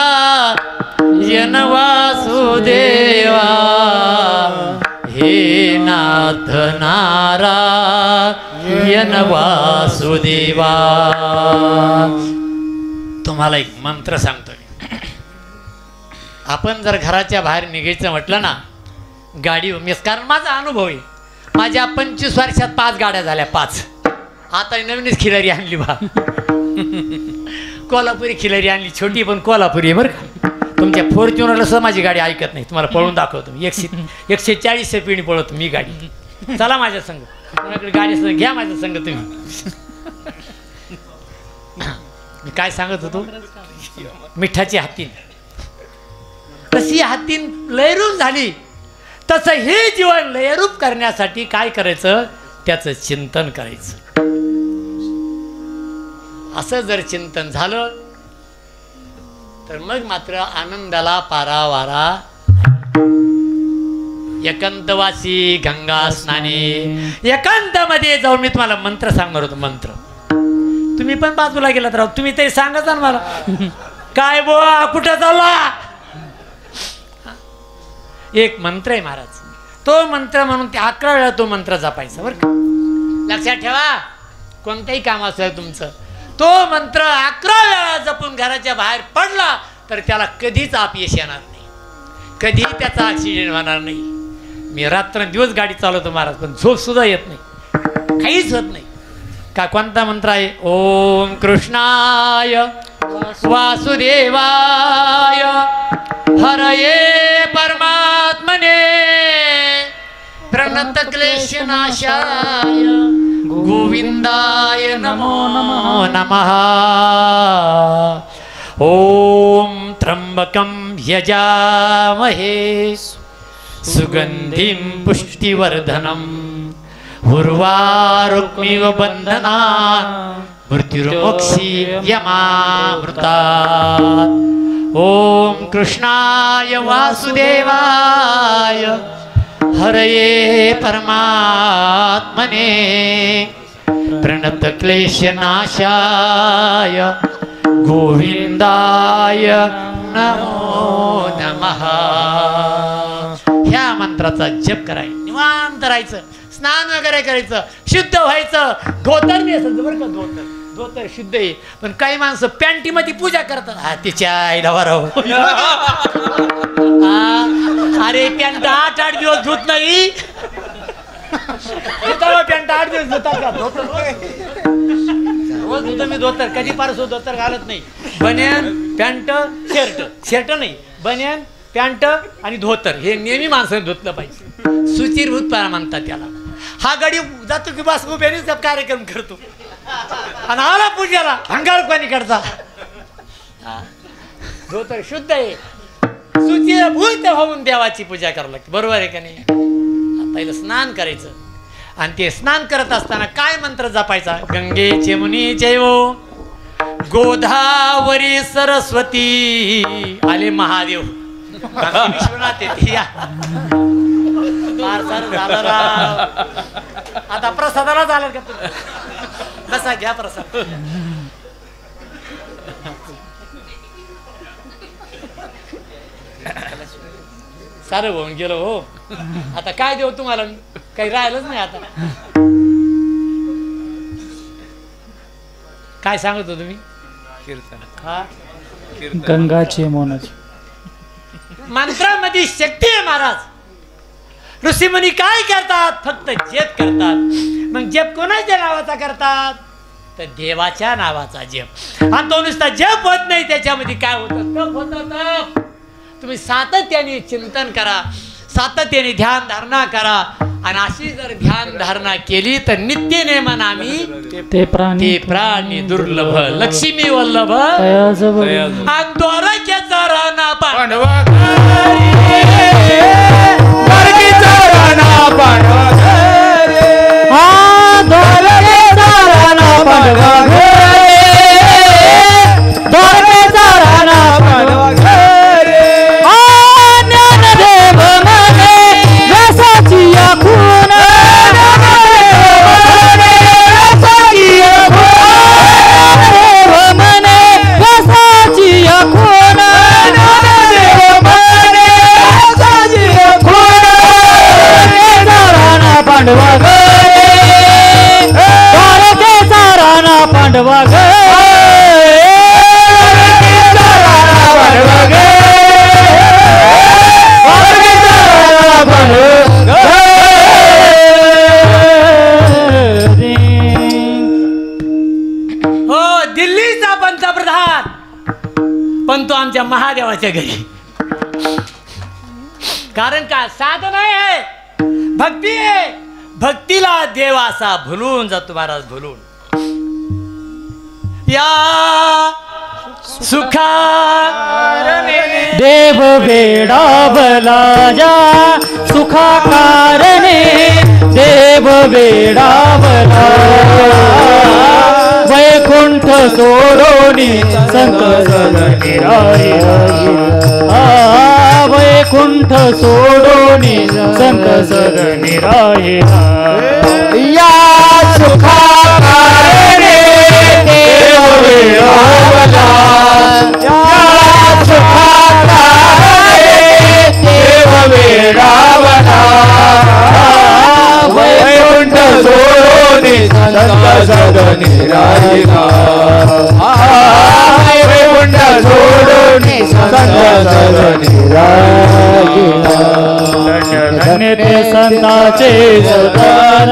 वासुदेवा. हे नाथ नारायण वासुदेवा. तुम्हाला एक मंत्र सांगतो. आपण जर घराच्या बाहेर निघायचं म्हटलं ना, गाडी कारण माझा अनुभव आहे. माझ्या 25 वर्षात 5 गाड्या झाल्या. 5. आता नवीनच खिलारी आणली बा. कोल्हापुरी खिलारी आणली. छोटी पण कोल्हापुरी आहे बरं का. तुमच्या फॉर्च्युनरला सुद्धा माझी गाडी ऐकत नाही. तुम्हाला पळून दाखवतो. 140 स्पीडने पळवतो मी गाडी. चला माझ्या संग. कोणाकडे गाडी संग घ्या माझ्या संग तुम्ही. मी काय सांगत होतो? मिठाची हातीन. तशी हातीन लयरूप झाली. तसं हे जीवन लयरूप करण्यासाठी काय करायचं? त्याचं चिंतन करायचं. असं जर चिंतन झालं तर मग मात्र आनंदाला पारावारा. एकांतवासी गंगा स्नाने. एकांतामध्ये जाऊन मी तुम्हाला मंत्र सांगणार होतो. मंत्र तुम्ही पण बाजूला गेलात राव. तुम्ही ते सांगत ना मला. काय बुवा कुठं चालला? एक मंत्र आहे महाराज. तो मंत्र म्हणून ते 11 वेळा तो मंत्र जपायचा बरं का. लक्षात ठेवा. कोणतंही काम असेल तुमचं, तो मंत्र 11 वेळा जपून घराच्या बाहेर पडला तर त्याला कधीच अपयश येणार नाही. कधी त्याचा ॲक्सिडेंट होणार नाही. मी रात्रंदिवस गाडी चालवतो महाराज, पण झोप सुद्धा येत नाही. काहीच होत नाही. का कोणता मंत्र आहे? ओम कृष्णाय वासुदेवाय हरये परमात्मने प्रणत क्लेशनाशाय गोविंदाय नमो नमः। ओम त्र्यंबकं यजामहे सुगंधिं पुष्टिवर्धनम् उर्वारुकमिव बन्धनात् मृत्युर्मुक्षीयमामृतात्। ओम कृष्णाय वासुदेवाय हरये परमात्मने प्रणतक्लेशनाशाय गोविंदाय नमो नमः। ह्या मंत्राचा जप करायचा, निवांत राहायचं, स्नान वगैरे करायचं, शुद्ध व्हायचं. धोतर नेसायचं बरं का, धोतर शुद्ध आहे. पण काही माणसं पॅन्टीमध्ये पूजा करतात. हा तिच्या आईला वराव. अरे पॅन्ट 8 दिवस धुत नाही. पॅन्ट 8 दिवस धुतात का? रोज धुतो मी धोतर, कधी पारसो धोतर घालत नाही. बनियान पॅन्ट शर्ट नाही, बनियान पॅन्ट आणि धोतर हे नेहमी माणसाने धुतलं पाहिजे. सुचिरभूतपणा म्हणतात त्याला. हा गडी जातो की बस उभ्यानेच कार्यक्रम करतो आणि आला पूजेला अंगार पाणी करता. धोतर शुद्ध आहे, सुचिरभूत होऊन देवाची पूजा करावी लागते. बरोबर आहे का नाही? पहिलं स्नान करायचं आणि ते स्नान करत असताना काय मंत्र जपायचा? गंगे चेमुनी जैवो गोदावरी सरस्वती. आले महादेव विश्वनाथ येते. या आता प्रसादाला झालं का तुम्ही? बसा, घ्या प्रसाद. सारं होऊन गेलो हो. आता काय देऊ तुम्हाला? काही राहिलंच नाही आता. काय सांगत हो तुम्ही? हा गंगाची मोनाची मंत्रामध्ये शक्ती आहे महाराज. ऋषीमुनी काय करतात? फक्त जप करतात. मग जप कोणाच्या नावाचा करतात? तर देवाच्या नावाचा जप. आणि तो नुसता जप होत नाही, त्याच्यामध्ये काय होतं? तप होतं, तप. तुम्ही सातत्याने चिंतन करा, सातत्याने ध्यान धारणा करा. आणि अशी जर ध्यान धारणा केली तर नित्य नेमान आम्ही ते प्राणी दुर्लभ लक्ष्मी वल्लभ द्वारकेचा राणा पांडवा पण तो आमच्या महादेवाच्या घरी. कारण का? साधन आहे, भक्ती आहे. भक्तीला देव असा भुलून जातो महाराज, भुलून. या सुखारणे देव वेडावला जा, सुखाकारणे देव वेडावला. वैकुंठ सोडोनी संत सदनी राहिला. वैकुंठ सोडोनी संत सदनी राहिला. या सुखाकारणे देव वेडावला. या सुखाकारणे देव वेडावला. वैकुंठ सोडोनी संत सदनी राहिला. वैकुंठ सोडोनी संत सदनी राहिला. धन्य ते संतांचे सदान,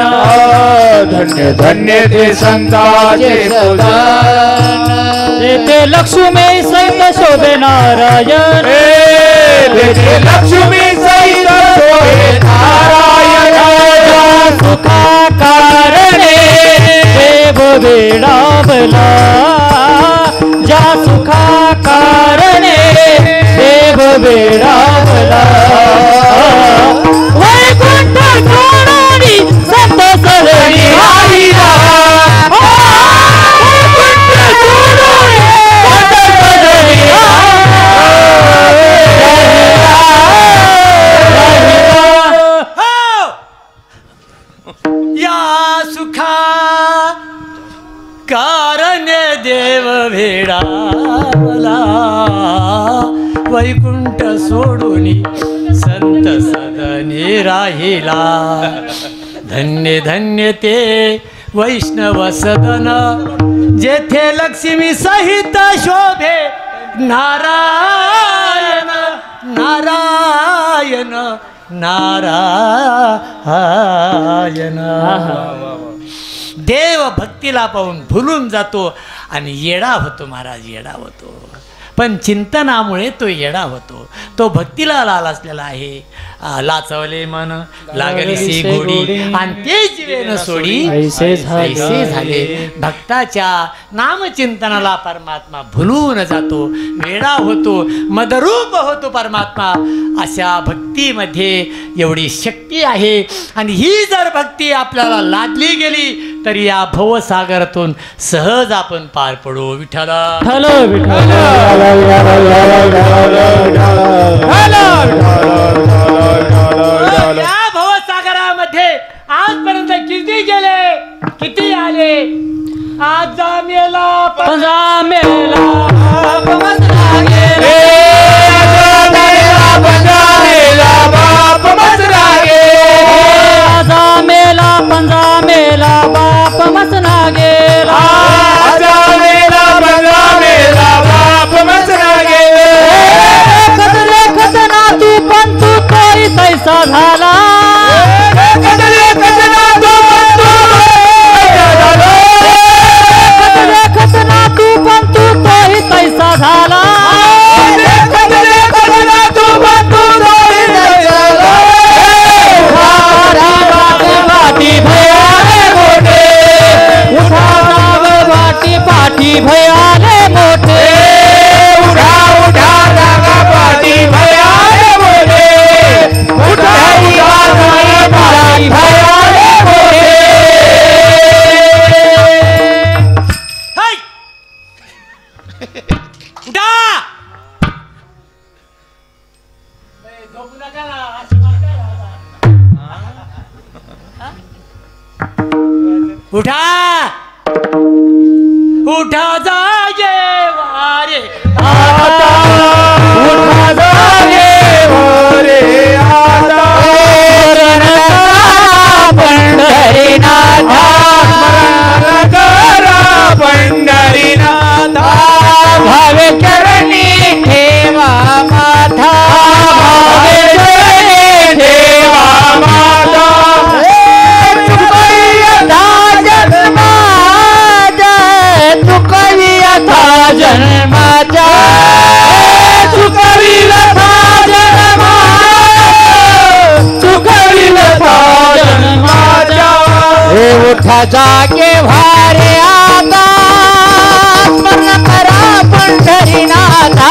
धन्य धन्य ते संतांचे सदान. तेथे लक्ष्मी सहित शोभे नारायण. तेथे लक्ष्मी सहित शोभे नारायण. सुखाकारणे देव भेडावला वैकुंठ सोडून संत सदनी राहिला धन्य धन्य ते वैष्णव सदन जेथे लक्ष्मी सहित शोभे नारायण नारायण नारायण देव भक्तीला पाहून भुलून जातो आणि येडा होतो महाराज येडा होतो पण चिंतनामुळे तो येडा होतो तो भक्तीला लाल असलेला आहे लाचवले मन लागलीसी गोडी आणि ते जीवेन सोडी ऐसे झाले भक्ताच्या नामचिंतनाला परमात्मा भुलून जातो वेडा होतो मदरूप होतो परमात्मा अशा भक्तीमध्ये एवढी शक्ती आहे आणि ही जर भक्ती आपल्याला लादली गेली तरी या भवसागरातून सहज आपण पार पडू विठ्ठला या भवसागरामध्ये आजपर्यंत किती गेले किती आले आज मेला पंजा मेला पंजा मेला बाप मसना गेला खतना तू पण तू तोही तैसा झाला खतना तू पण तू तोही तैसा झाला पाठी भयाले मोठे उठा उठा जागा पाठी भयाले मोठे उठा उठा जागा पाठी भयाले मोठे उठा झोपू नका ना उठा उठा जागे वारे आता उठा जागे वारे आता पंढरीनाथा स्मरण करा पंढरीनाथा भावे चरणी ठेवा माथा भावे चरणी ठेवा माता जन्माचा चुकविला जन्माचा हे उठा जागे भारे आता स्मरण करा पंढरीनाथा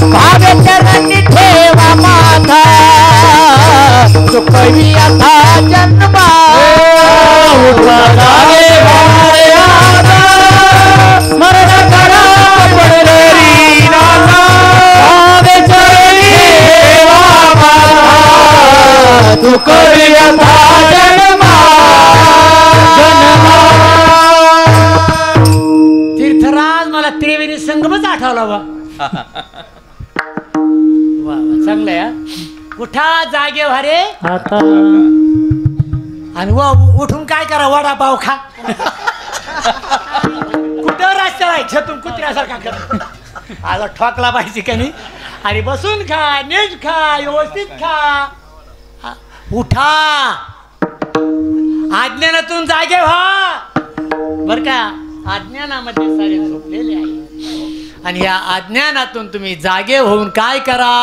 भावे चरणी ठेवा माथा चुकवी आता जन्मा उठा जागे भारे आता स्मरण करा पंढरीनाथा भावे चरणी ठेवा माता चुकविला तीर्थराज मला त्रिवेणी संगमच आठवला वा चांगलं आहे उठा जागे वारे आता आणि उठून काय करा वडापाव खा कुठं रस्त्याला आहे छतून कुत्र्यासारखा कर आला ठोकला पाहिजे का नाही आणि बसून खा नीट खा व्यवस्थित खा उठा अज्ञानातून जागे व्हा बर का अज्ञानामध्ये सारे झोपलेले आहे आणि या अज्ञानातून तुम्ही जागे होऊन काय करा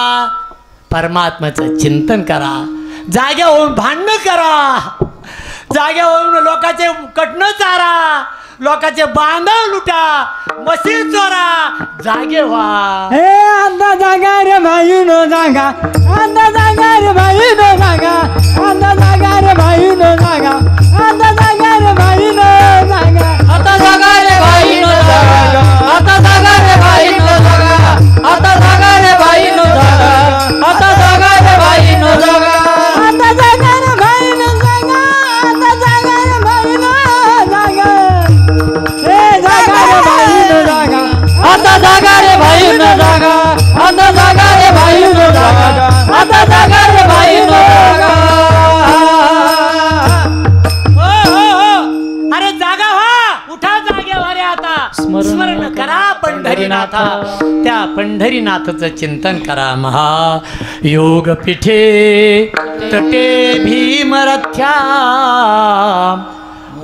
परमात्म्याचं चिंतन करा जागे होऊन भांडणं करा जागे होऊन लोकांचे कटणं चारा लोकांचे बांधव लुटा मशीन चोरा जागे व्हा हे अंदा जागा रे भाई नो जागा अंदा जागा रे भाई नो जागा अंदा जागा रे भाई नो जागा अंदा जागा रे भाई नो जागा आता जागा रे भाई नो जागा आता जागा रे भाई नो जागा आता जागा रे भाई नो जागा आता जागा रे भाई नो जागा आता जागा रे भाई नो जागा आता जागा रे भाई नो जागा हे जागा रे भाई पंढरीनाथचं चिंतन करा. महायोग पीठे तटे भीमरथ्या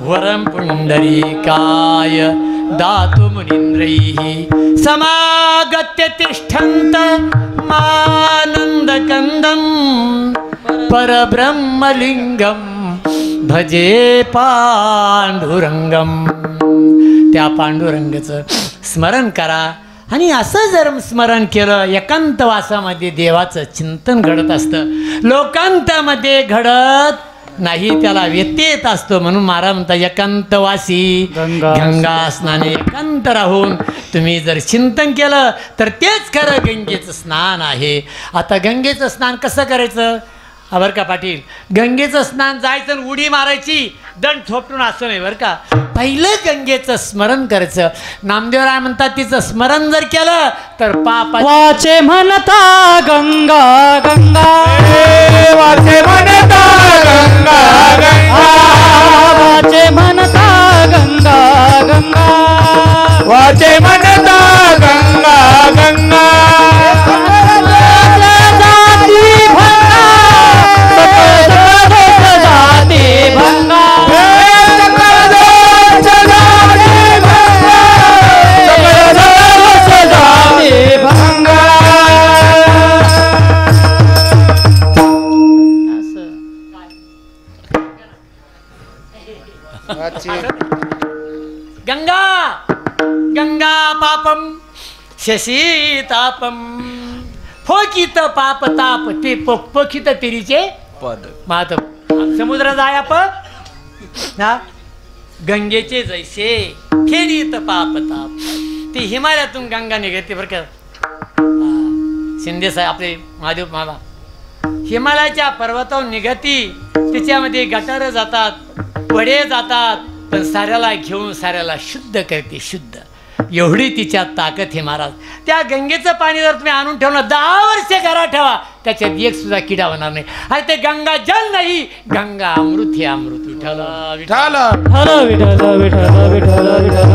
वरम पुंडरीकाय दातु मुनींद्रैः समागत्य तिष्ठन्त मानन्दकन्दं परब्रह्मलिंगम भजे पांडुरंगम. त्या पांडुरंगाचं स्मरण करा. आणि असं जर स्मरण केलं एकांतवासामध्ये देवाचं चिंतन घडत असतं, लोकांतामध्ये घडत नाही, त्याला व्यत्यय येत असतो. म्हणून महाराज म्हणता एकांतवासी गंगा स्नाने. एकांत राहून तुम्ही जर चिंतन केलं तर तेच खरं गंगेचं स्नान आहे. आता गंगेचं स्नान कसं करायचं बरं का पाटील? गंगेचं स्नान जायचं आणि उडी मारायची, दंड थोपटून असं नाही बरं का. पहिलं गंगेचं स्मरण करायचं. नामदेवराय म्हणतात तिचं स्मरण जर केलं तर पाप वाचे म्हणता गंगा गंगा वाचे म्हणता गंगा गंगा वाचे म्हणता गंगा गंगा वाचे म्हणता गंगा गंगा जाती भंगा गंगा गंगा पापम शशीतापम फोकित पाप ताप ते पोखित तिरीचे पद मात समुद्र जाया प ना गंगेचे जैसे फेरीत पाप ताप. ती हिमालयातून गंगा निघते बरं का. शिंदे साहेब आपले महादेव मामा हिमालयाच्या पर्वतावर निघती, तिच्यामध्ये गटारं जातात, वडे जातात, पण साऱ्याला घेऊन साऱ्याला शुद्ध करते. शुद्ध एवढी तिच्या ताकद हे महाराज. त्या गंगेचं पाणी जर तुम्ही आणून ठेवलं 10 वर्षे घरात ठेवा, त्याच्यात एक सुद्धा किडा होणार नाही. अरे ते गंगा जल नाही, गंगा अमृत हे अमृत. विठ्ठल विठ्ठल विठ्ठल विठ्ठल विठ्ठल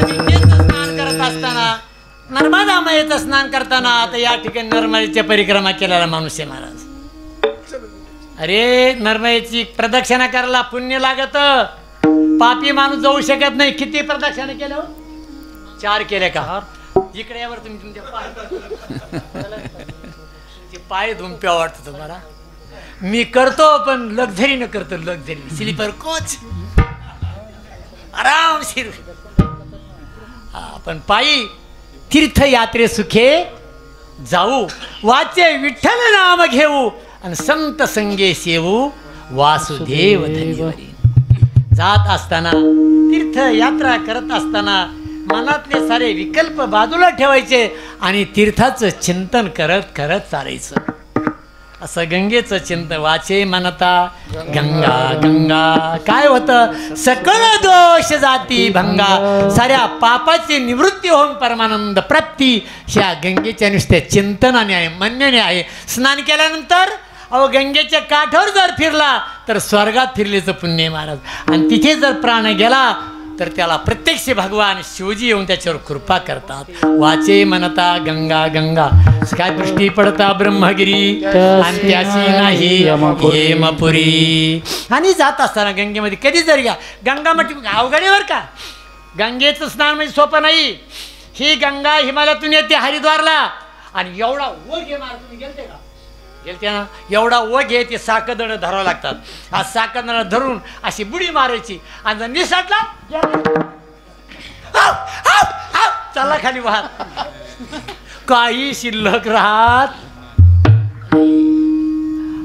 गंगेचं स्नान करत असताना, नर्मदा मायेचं स्नान करताना, आता या ठिकाणी नर्मदेच्या परिक्रमा केलेला माणूस आहे महाराज. अरे नर्मदेची प्रदक्षिणा करायला पुण्य लागत, पापी माणूस जाऊ शकत नाही. किती प्रदक्षिणा केल्या? 4 केले का? इकडे यावर तुम्ही तुमचे पाय धुंप्या वाटतं तुम्हाला. मी करतो पण लक्झरीनं करतो. लक्झरी स्लीपर कोच आरामशीर. पण पायी तीर्थयात्रे सुखे जाऊ, वाचे विठ्ठल नाम घेऊ, आणि संत संगे सेवू वासुदेव धन्यवारी. जात असताना तीर्थयात्रा करत असताना मनातले सारे विकल्प बाजूला ठेवायचे आणि तीर्थाचं चिंतन करत करत चालायचं. असं गंगेचं चिंतन. वाचे म्हणता गंगा गंगा. काय होतं? सकळ दोष जाती भंगा. साऱ्या पापाची निवृत्ती होऊन परमानंद प्राप्ती ह्या गंगेच्या नुसत्या चिंतनाने आहे, म्हणण्याने आहे. स्नान केल्यानंतर अहो गंगेच्या काठावर जर फिरला तर स्वर्गात फिरल्याचं पुण्य महाराज. आणि तिथे जर प्राण गेला तर त्याला प्रत्यक्ष भगवान शिवजी येऊन त्याच्यावर कृपा करतात. वाचे म्हणता गंगा गंगा. काय दृष्टी पडता ब्रह्मगिरी आणि त्याची नाही हेमपुरी. आणि जात असताना गंगेमध्ये कधी जर घ्या, गंगा म्हटली अवघडेवर का? गंगेचं स्नान म्हणजे सोपं नाही. ही गंगा हिमालयातून येते हरिद्वारला, आणि एवढा ओघ हे मार. तुम्ही गेलते का? गेलते ना? एवढा ओघ आहे, ते साखदणं धरावं लागतात. हा साखदणं धरून अशी बुडी मारायची, आणि जर निसटला चला खाली वाहत. काही शिल्लक राहत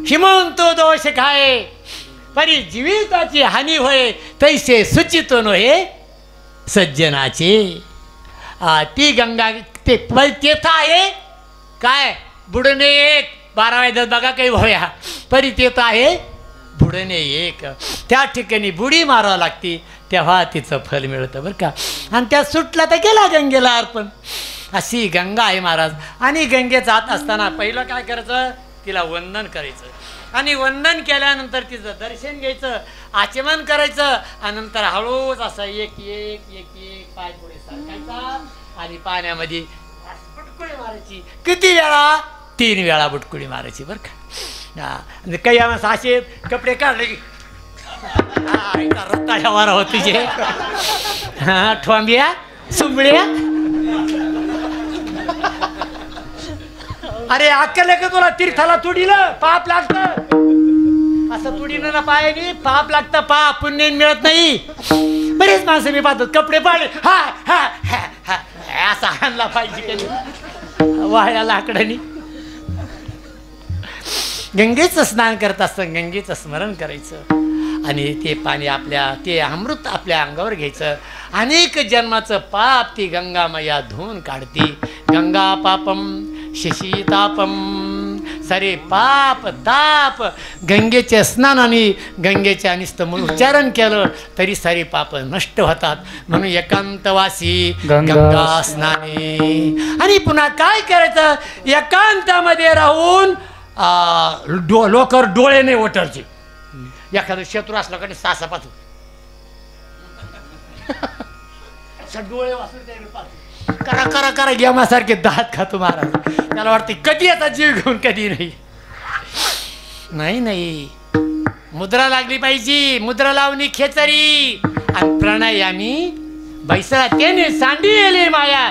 हिमंतो दोष खाये, परी जीविताची हानी होय, तैसे सुचितो नये सज्जनाचे. ती गंगा ते तेथ आहे काय? बुडणे एक. 12 वाजता बघा काही व्हाव्या, परी तेथ आहे बुडणे एक. त्या ठिकाणी बुडी मारावं लागते, तेव्हा तिचं फल मिळतं बरं का. आणि त्या सुटला तर गेला गंगेला अर्पण. अशी गंगा आहे महाराज. आणि गंगे जात असताना पहिलं काय करायचं? तिला वंदन करायचं. आणि वंदन केल्यानंतर तिचं दर्शन घ्यायचं, आचमन करायचं आणि नंतर हळूच असं एक एक एक एक पाय पुढे सरकायचा आणि पाण्यामध्ये बुटकुळी मारायची. किती वेळा? 3 वेळा बुटकुळी मारायची बरं का. हा काही आम्हाला असे कपडे काढले की रत्ताच्या वारा होती जे हा ठोंबिया सुंबळ्या. अरे अक्कल आहे का तुला? तीर्थाला तुडीलं पाप लागतं. असं तुडीनं ना पायाने पाप लागतं. पाप पुण्य मिळत नाही. बरेच माणसं मी पाहतो कपडे पाडले हा हा हा हा असा आणला पाहिजे वाळ्या लाकडानी. गंगेचं स्नान करत असतं गंगेचं स्मरण करायचं आणि ते पाणी ते अमृत आपल्या अंगावर घ्यायचं. अनेक जन्माचं पाप ती गंगामया धुवून काढते. गंगा पापम शशीतापम सारे पाप ताप गंगेच्या स्नानाने गंगेच्या नुसतं उच्चारण केलं तरी सारे पाप नष्ट होतात. म्हणून एकांतवासी गंगा स्नाने. आणि पुन्हा काय करायचं? एकांतामध्ये राहून लोकर डोळे नाही ओटायचे. एखादं शत्रू असला का सासा पाहतो डोळे वाचून करा करा करा गेमासारखे दात खातो महाराज. त्याला वाटते कधी याचा जीव घेऊन कधी नाही. नाही नाही मुद्रा लागली पाहिजे. मुद्रा लावणी खेचरी आणि प्राणायामी बैसळा. त्याने सांडी येले माया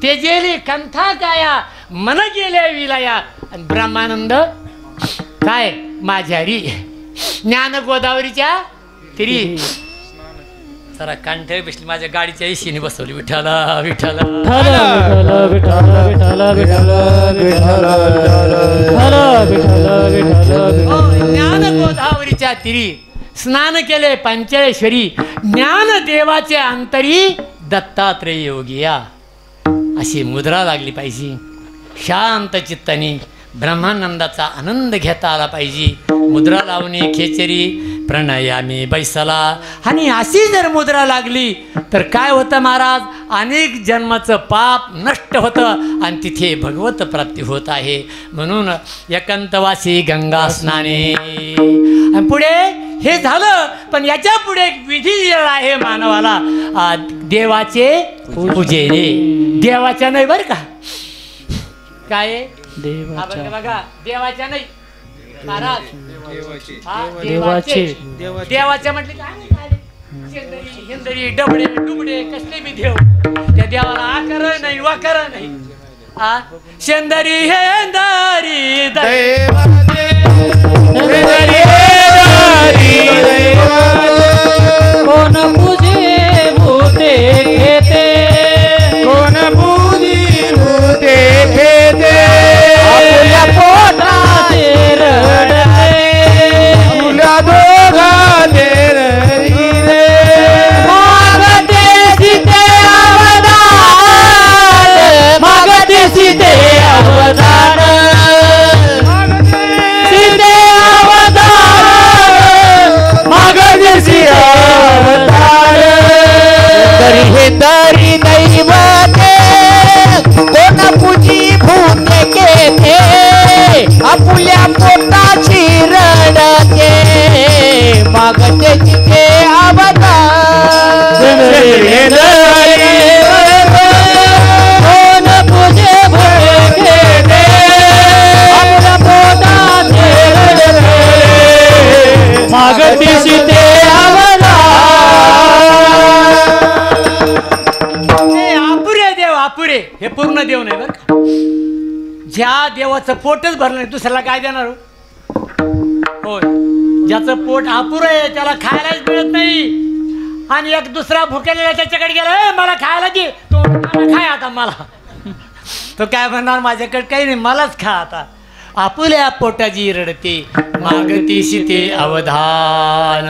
ते जेले कंथा काया मन गेले विलाया. आणि ब्रह्मानंद काय माझ्यारी ज्ञान गोदावरीच्या तिरी. जरा कांठे बसली माझ्या गाडीच्या एशीने बसवली. विठ्ठला विठ्ठला ज्ञान गोदावरीच्या तिरी स्नान केले पंचळेश्वरी. ज्ञान देवाचे अंतरी दत्तात्रेय योगिया. अशी मुद्रा लागली पाहिजे. शांत चित्ताने ब्रह्मानंदाचा आनंद घेता आला पाहिजे. मुद्रा लावणे खेचरी प्राणायामी बैसला. आणि अशी जर मुद्रा लागली तर काय होतं महाराज? अनेक जन्माचं पाप नष्ट होतं आणि तिथे भगवत प्राप्ती होत आहे. म्हणून एकांतवासी गंगा स्नाने. आणि पुढे हे झालं पण याच्या पुढे एक विधी आहे मानवाला. देवाचे पूजेने. देवाच्या नाही बरं का. काय बघा देवाच्या नाही महाराज. देवाचे देवाचे म्हटले काय? शेंदरी हिंदरी डबडे डुबडे कसले बी देव. त्या देवाला आकार नाही वाकार नाही. शेंदरी हेंदरी कोण पूजे भूते घेते. कोण पूजी भूते घेते. आपल्या पोटाचे रडते. तुला दोघाले रे मागते सीते अवधान. मागते सीते अवधान. सीते अवधान. मागते सीते अवधान. तरी हे तरी दैवते कोण पूजी भूते घेते. आपल्या पोटाची रडते. मागते तिथे अवधान. कोण पूजे भूते घेते. आपल्या पोटाचे रडते. मागते सीते अवधान. अपुरे देव अपुरे. हे पूर्ण देव नाही बरं का. ज्या देवाचं पोटच भरलं नाही दुसऱ्याला काय देणार होय. ज्याचं पोट अपुरं आहे त्याला खायलाच मिळत नाही. आणि एक दुसरा भुकेलेला त्याच्याकडे गेला मला खायला दे. तो खाय आता मला. तो काय म्हणणार माझ्याकडे काही नाही मलाच खा आता. आपुल्या पोटाची रडते मागती सीते अवधान.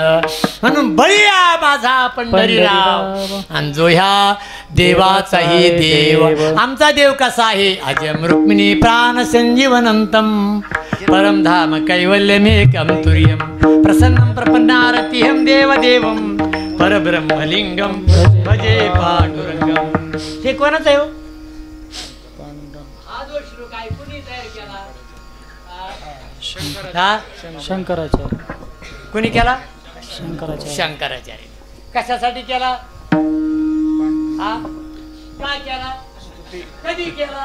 म्हणून बळीया माझा पंढरीराव. आणि जो ह्या देवाचाही देव. आमचा देव कसा आहे? अजम रुक्मिणी प्राण संजीवनंतम परमधाम कैवल्यमेकं तुर्यं प्रसन्नं प्रपन्नारतिहं देवदेवं परब्रह्मलिंगं भजे पांडुरंगं. हे कोणाचं आहे हो? हा जो श्लोक आहे कुणी तयार केला? हा शंकराचार्य कुणी केला? शंकराचार्य शंकराचार्य. कशासाठी केला? हा काय केला? कधी केला?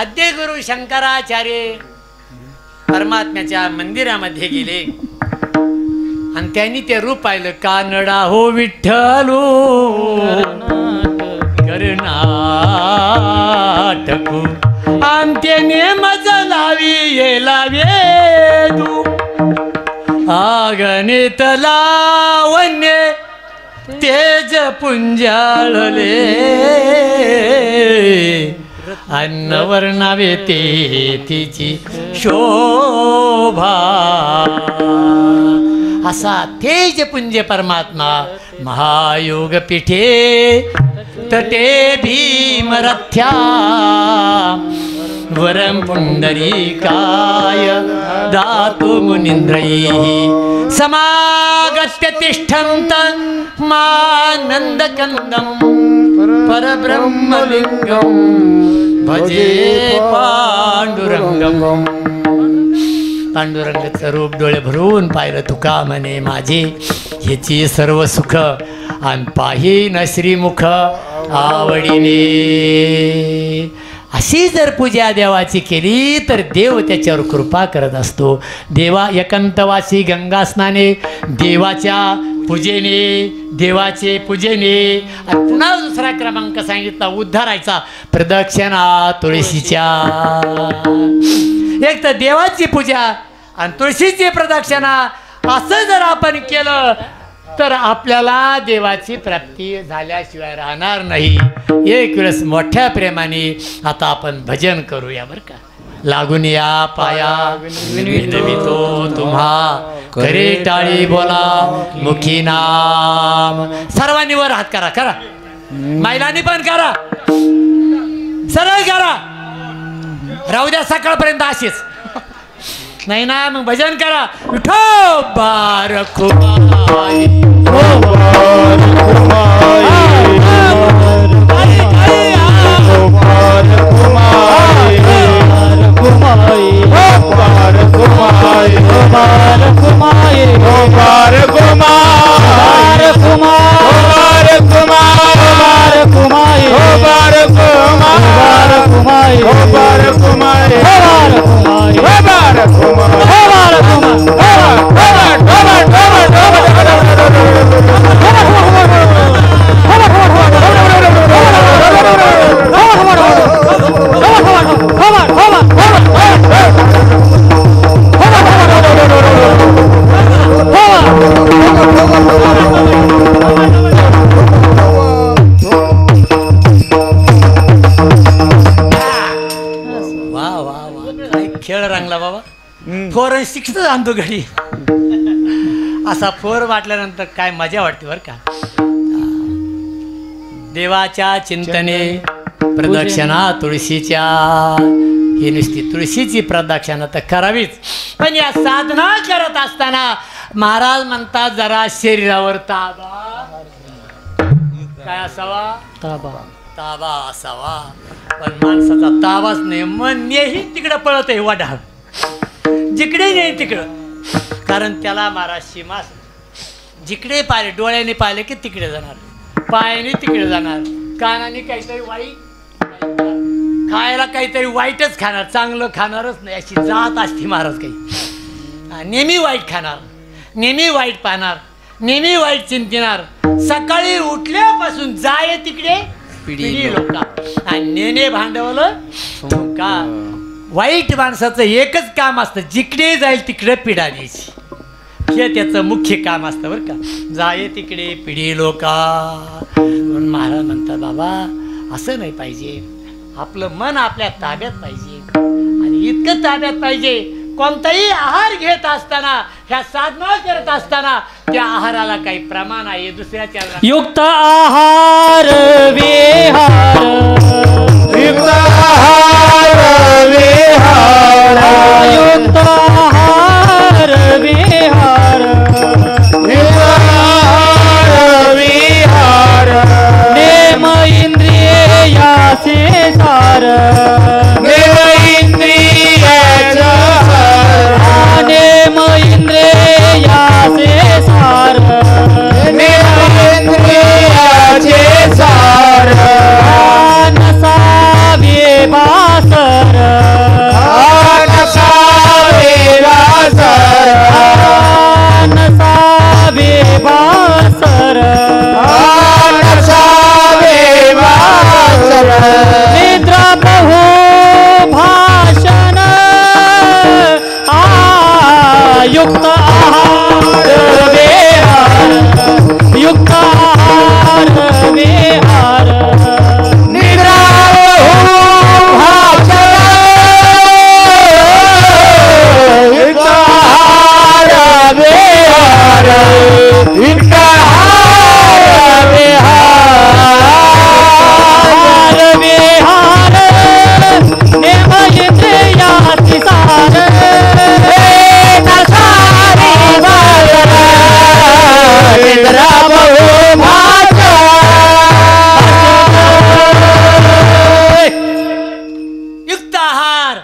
आद्य गुरु शंकराचार्य परमात्म्याच्या मंदिरामध्ये गेले आणि त्यांनी ते रूप पाहिलं. कानडा हो विठ्ठलो कर्नाटकू अंत्यने मज लावी ये लावे तू आगणित लावण्य तेज पुंजाळले अन्नवर्णावे ते तिची शोभा. असा तेजपुंज परमात्मा महायोग पीठे तटे भीमरथ्या वरं पुंडरीकाय दातु मुनीन्द्रैः समागत्य तिष्ठन्त मानन्दकन्दं परब्रह्मलिङ्गं भजे पांडुरंगम. पांडुरंगाचं रूप डोळे भरून पाहिलं. तुका म्हणे माझे ह्याची सर्व सुख आणि पाहीन श्रीमुख आवडीने. अशी जर पूजा देवाची केली तर देव त्याच्यावर कृपा करत असतो. देवा एकंतवासी गंगा स्नाने देवाच्या पूजेने देवाचे पूजेने. आणि पुन्हा दुसरा क्रमांक सांगितला उद्धारायचा प्रदक्षिणा तुळशीच्या. एक तर देवाची पूजा आणि तुळशीची प्रदक्षिणा असं जर आपण केलं तर आपल्याला देवाची प्राप्ती झाल्याशिवाय राहणार नाही. एक वेळेस मोठ्या प्रेमाने आता आपण भजन करूया बरं का. लागून या पाया विनवितो तुम्हा करे टाळी बोला मुखी नाम. सर्वांनी वर हात करा करा. महिलांनी पण करा. सरळ करा. राहू द्या सकाळपर्यंत अशीच. नाही ना मग भजन करा. विठो बारखुमाई खेळ रंगला बाबा. 4 आणि 6 आणतो घडी. असा 4 वाटल्यानंतर काय मजा वाटते बरं का. देवाच्या चिंतने प्रदक्षिणा तुळशीच्या. ही नुसती तुळशीची प्रदक्षिणा तर करावीच. पण या साधना करत असताना महाराज म्हणतात जरा शरीरावर ताबा काय असावा. ताबा असावा. पण माणसाचा ताबाच नाही. मन नेही तिकडं पळत आहे वाढाळ. जिकडे नाही तिकडं. कारण त्याला महाराज सीमास जिकडे पाहिले डोळ्याने पाहिले की तिकडे जाणार. पायाने तिकडे जाणार. कानाने काहीतरी वाईट खायला काहीतरी वाईटच खाणार. चांगलं खाणारच नाही. अशी जात असते महाराज काही. नेहमी वाईट खाणार. नेहमी वाईट पाहणार. नेहमी वाईट चिंतिणार. सकाळी उठल्यापासून जाय तिकडे पिढी लोका आणि नेणे भांडवलं का. वाईट माणसाचं एकच काम असतं. जिकडे जाईल तिकडे पिढा द्यायची. हे त्याचं मुख्य काम असतं बरं का. जाय तिकडे पिढी लोका. म्हणून महाराज म्हणतात बाबा असं नाही पाहिजे. आपलं मन आपल्या ताब्यात पाहिजे. आणि इतकं ताब्यात पाहिजे कोणताही आहार घेत असताना ह्या साधना करत असताना त्या आहाराला काही प्रमाण आहे. दुसऱ्याच्या युक्त आहार विहार युक्त आहार विहार युक्त आहार विहार युक्त आहार विहार नेम इंद्रिय याचे सार नेम इंद्रिय निद्रा बहु भाषण युक्त आहार विहार युक्त आहार विहार निद्रा भाषण युक्त आहार विहार युक्त आहार विहार विहार नेम इंद्रियाति सार निद्रा बहु भाषण युक्त आहार.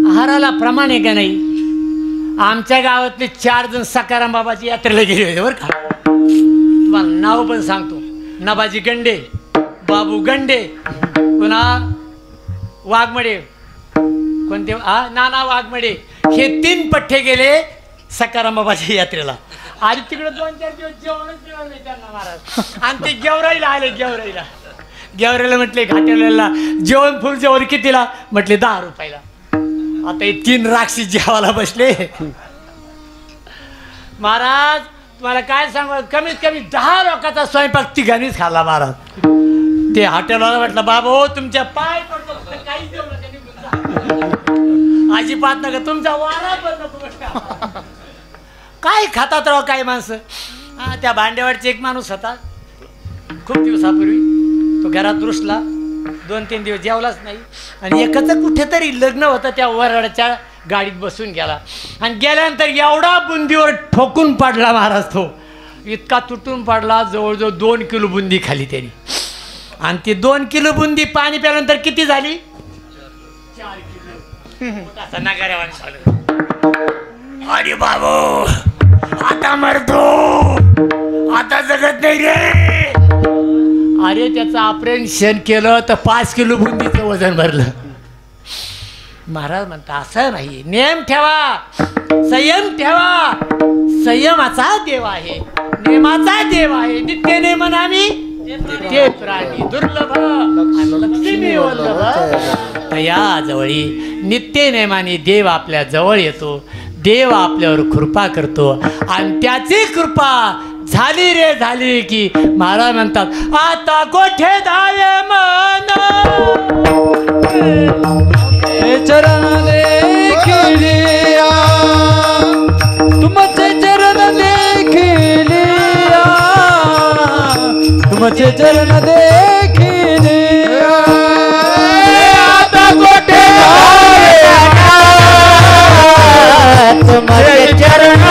आहाराला प्रमाण आहे का नाही? आमच्या गावातले 4 जण सकाराम बाबाची यात्रेला गेले होते बरं का. तुम्हाला नाव पण सांगतो. नबाजी गंडे, बाबू गंडे, पुन्हा वाघमडे, कोणते नाना वाघमडे, हे 3 पठ्ठे गेले सकाराम बाबाच्या यात्रेला. आणि तिकडे 2-4 दिवस जेवणच मिळालं नाही त्यांना महाराज. आणि ते गेवराईला आले. गेवराईला म्हटले घाटेला जेवण फुल जेवण कितीला? म्हटले 10 रुपयाला. आता हे 3 राक्षसी जेवायला बसले. महाराज तुम्हाला काय सांगू, कमीत कमी 10 लोकांचा स्वयंपाक तिघांनीच खाल्ला महाराज. ते हॉटेलवाला म्हटलं बाबा हो तुमच्या पाय पडतो, काहीच देऊ नका, निघून जा. अजिबात नका, तुमचा वारा पण नको म्हटलं. काय खातात राव काही माणसं. त्या भांडेवाडचा एक माणूस होता खूप दिवसापूर्वी. तो घरात रुसला, 2-3 दिवस जेवलाच नाही. आणि एकाचं कुठेतरी लग्न होतं, त्या वराडाच्या गाडीत बसून गेला. आणि गेल्यानंतर एवढा बुंदीवर ठोकून पाडला महाराज. तो इतका तुटून पाडला, जवळजवळ 2 किलो बुंदी खाली त्यांनी. आणि ती 2 किलो बुंदी पाणी प्याल्यानंतर किती झाली? 4 किलो. असा नगाऱ्यावानी झालं. अरे बाबू आता मरतो, आता जगत नाही रे. अरे त्याचं ऑपरेशन केलं तर 5 किलो बुंदीचं वजन भरलं. महाराज म्हणता असं नाही, नेम ठेवा, संयम ठेवा. संयमाचा देव आहे, नेमाचा देव आहे. नित्य नेमन आम्ही ते प्राणी दुर्लभ लक्ष्मी वल्लभ. या जवळी नित्य नेमाने देव आपल्या जवळ येतो. देव आपल्यावर कृपा करतो. आणि त्याची कृपा झाली रे झाली की महाराज म्हणतात आता कोठे धावे मन चरण देखिलिया तुमचे चरण देखिलिया तुमचे चरण देखिलिया आता कोठे तुम्हारे चरण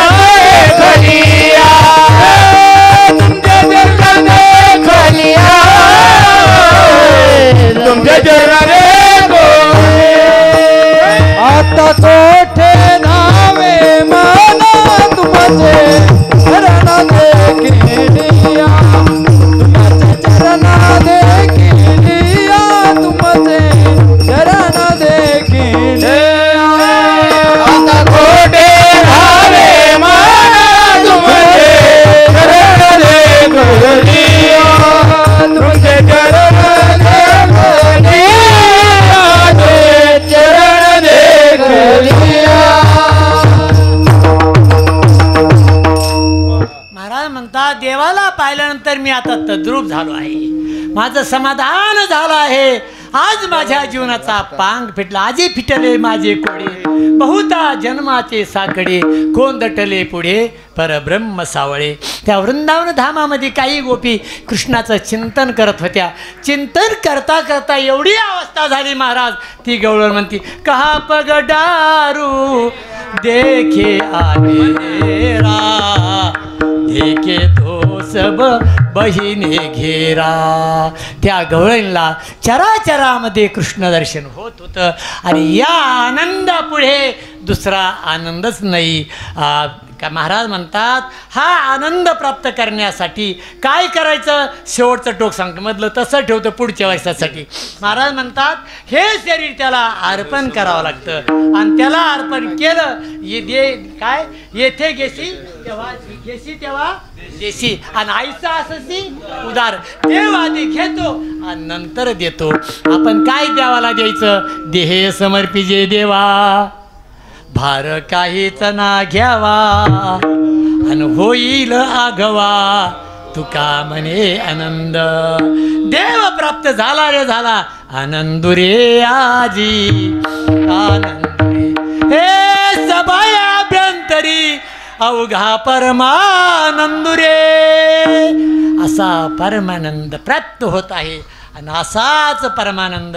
देखलिया तुमचे चरण देखलिया तुमचे चरण आता कोठे धावे मन तुमचे चरण देखिलिया तुमचे चरण देखिलिया तुमचे चरण देखिलिया आता कोठे धावे मन तुमचे चरण देखलिया तुमचे चरण देखलिया चरण देखलिया. महाराज म्हणतात देवाला पाहिल्यानंतर मी आता तद्रूप झालो आहे. माझं समाधान झालं आहे. आज माझ्या जीवनाचा पांग फिटला. आजी फिटले माझे कोडे बहुता जन्माचे साकडे कोंदटले पुढे परब्रह्म सावळे. त्या वृंदावन धामामध्ये काही गोपी कृष्णाचं चिंतन करत होत्या. चिंतन करता करता एवढी अवस्था झाली महाराज. ती गवळण म्हणती कहा पगडारू देखे आनेरा देखे तो सब बहिने घेरा. त्या गवळणला चराचरामध्ये कृष्ण दर्शन होत होतं. आणि या आनंदापुढे दुसरा आनंदच नाही. का महाराज म्हणतात हा आनंद प्राप्त करण्यासाठी काय करायचं? शेवटचं टोक सांगतो, मधलं तसं ठेवतं पुढच्या वर्षासाठी. महाराज म्हणतात हे शरीर त्याला अर्पण करावं लागतं. आणि त्याला अर्पण केलं काय येथे घेशी तेव्हा घेशी तेव्हा देशी आणि आईचा अससी उदार. देव आधी घेतो आणि नंतर देतो. आपण काय देवाला द्यायचं? देह समर्पिजे देवा, भार काहीच ना घ्यावा, आणि होईल आघवा तुका म्हणे आनंद. देव प्राप्त झाला रे झाला आनंदू रे आजी आनंदू रे. हे सभायाभ्यंतरी अवघा परमानंदू रे. असा परमानंद प्राप्त होत आहे आणि असाच परमानंद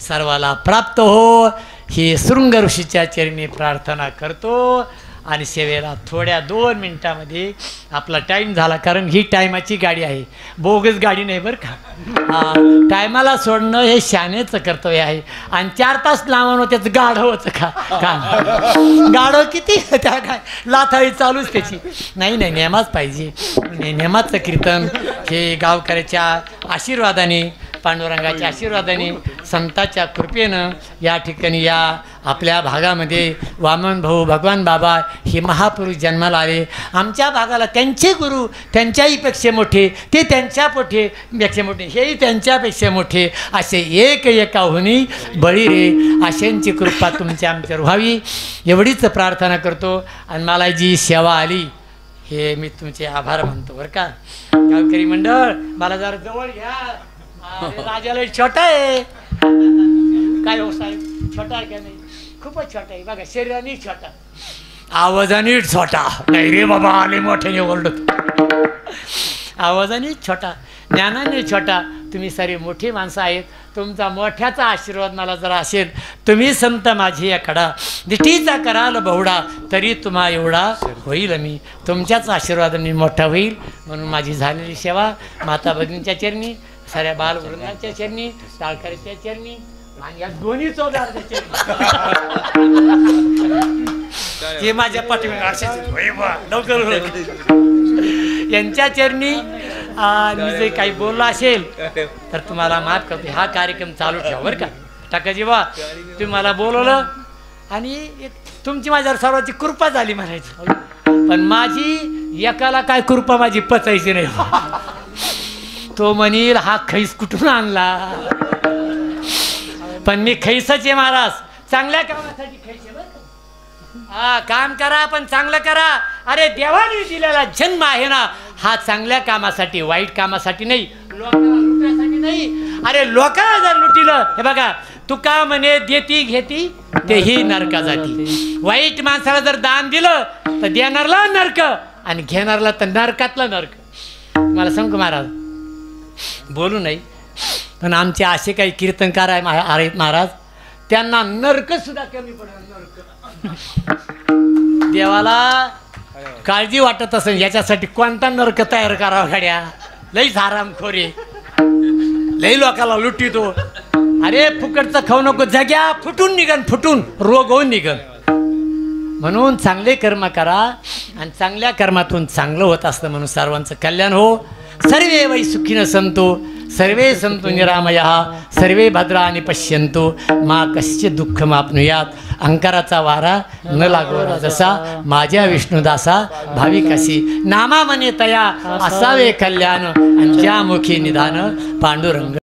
सर्वाला प्राप्त हो ही शृंग ऋषीच्या चरणी प्रार्थना करतो. आणि सेवेला थोड्या 2 मिनिटामध्ये आपला टाईम झाला, कारण ही टायमाची गाडी आहे, बोगस गाडी नाही बरं का. टायमाला सोडणं हे शानेचं कर्तव्य आहे. आणि 4 तास लावणं त्याचं गाढवचं का गाढव किती त्या काय लाथाळी चालूच त्याची. नाही नेमाच पाहिजे. नेमाचं कीर्तन हे गावकऱ्याच्या आशीर्वादाने, पांडुरंगाच्या आशीर्वादाने, संतांच्या कृपेनं या ठिकाणी या आपल्या भागामध्ये वामन भाऊ, भगवान बाबा हे महापुरुष जन्माला आले. आमच्या भागाला त्यांचे गुरु त्यांच्याहीपेक्षा मोठे, ते त्यांच्यापेक्षा मोठे, हेही त्यांच्यापेक्षा मोठे, असे एक एकाहुनी बळी रे. अशांची कृपा तुमच्या आमच्यावर व्हावी एवढीच प्रार्थना करतो. आणि मला जी सेवा आली हे मी तुमचे आभार मानतो बरं का. गावकरी मंडळ मला जरा जवळ घ्या. राजाला छोटा आहे काय हो साहेब, छोटा आहे का नाही? खूपच छोटा आहे बघा, शरीराने छोटा, आवाजाने छोटा नाही रे बाबा, आले मोठ्याने ओरडत. आवाजाने छोटा, ज्ञानाने छोटा. तुम्ही सारी मोठी माणसं आहेत. तुमचा मोठ्याचा आशीर्वाद मला जरा असेल. तुम्ही संत माझी आकडा, दिठीचा कराल बहुडा, तरी तुम्हा एवढा होईल मी. तुमच्याच आशीर्वादाने मोठा होईल. म्हणून माझी झालेली सेवा माता भगिनीच्या चरणी, साऱ्या बालवृंदाच्या चरणी, टाळकऱ्याच्या चरणी आणि या दोन्ही चौदारच्या चरणी, हे माझ्या पाठीमागे यांच्या चरणी मी जे काही बोललो असेल तर तुम्हाला माफ करतो. हा कार्यक्रम चालू ठेवा बरं का. टाकाजी बा तुम्ही मला बोलवलं आणि तुमची माझ्यावर सर्वांची कृपा झाली म्हणायची. पण माझी एकाला काय कृपा माझी पचायची नाही. तो म्हणील हा खैस कुठून आणला. पण मी खैसच आहे महाराज. चांगल्या कामासाठी खैस आहे बरं का. हा काम करा पण चांगलं करा. अरे देवाने दिलेला जन्म आहे ना हा चांगल्या कामासाठी, वाईट कामासाठी नाही, लोकांना लुटण्यासाठी नाही. अरे लोकांना जर लुटिलं, हे बघा तुका म्हणे देती घेती तेही नरका जाती. वाईट माणसाला जर दान दिलं तर देणारला नरक आणि घेणारला तर नरकातला नरक. मला सांगू महाराज बोलू नाही, पण आमचे असे काही कीर्तनकार आहेत महाराज, त्यांना नरक सुद्धा कमी पडणार. नरक देवाला काळजी वाटत असेल याच्यासाठी कोणता नरक तयार करावा गाड्या. लईच आरामखोरे, लई लोकाला लुटितो. अरे फुकटचं खाऊ नको, जग्या फुटून निघन, फुटून रोग होऊन निघन. म्हणून चांगले कर्म करा आणि चांगल्या कर्मातून चांगलं होत असतं. म्हणून सर्वांचं कल्याण हो. सर्वे वै सुखिनः सन्तु सर्वे सन्तु निरामयाः सर्वे भद्राणि पश्यन्तु मा कश्चित् दुःखमाप्नुयात्. अहंकाराचा वारा न लागो जसा माझ्या विष्णुदासा भाविकाशी. नामा म्हणे तया असावे कल्याण आणि ज्या मुखी निधान पांडुरंग.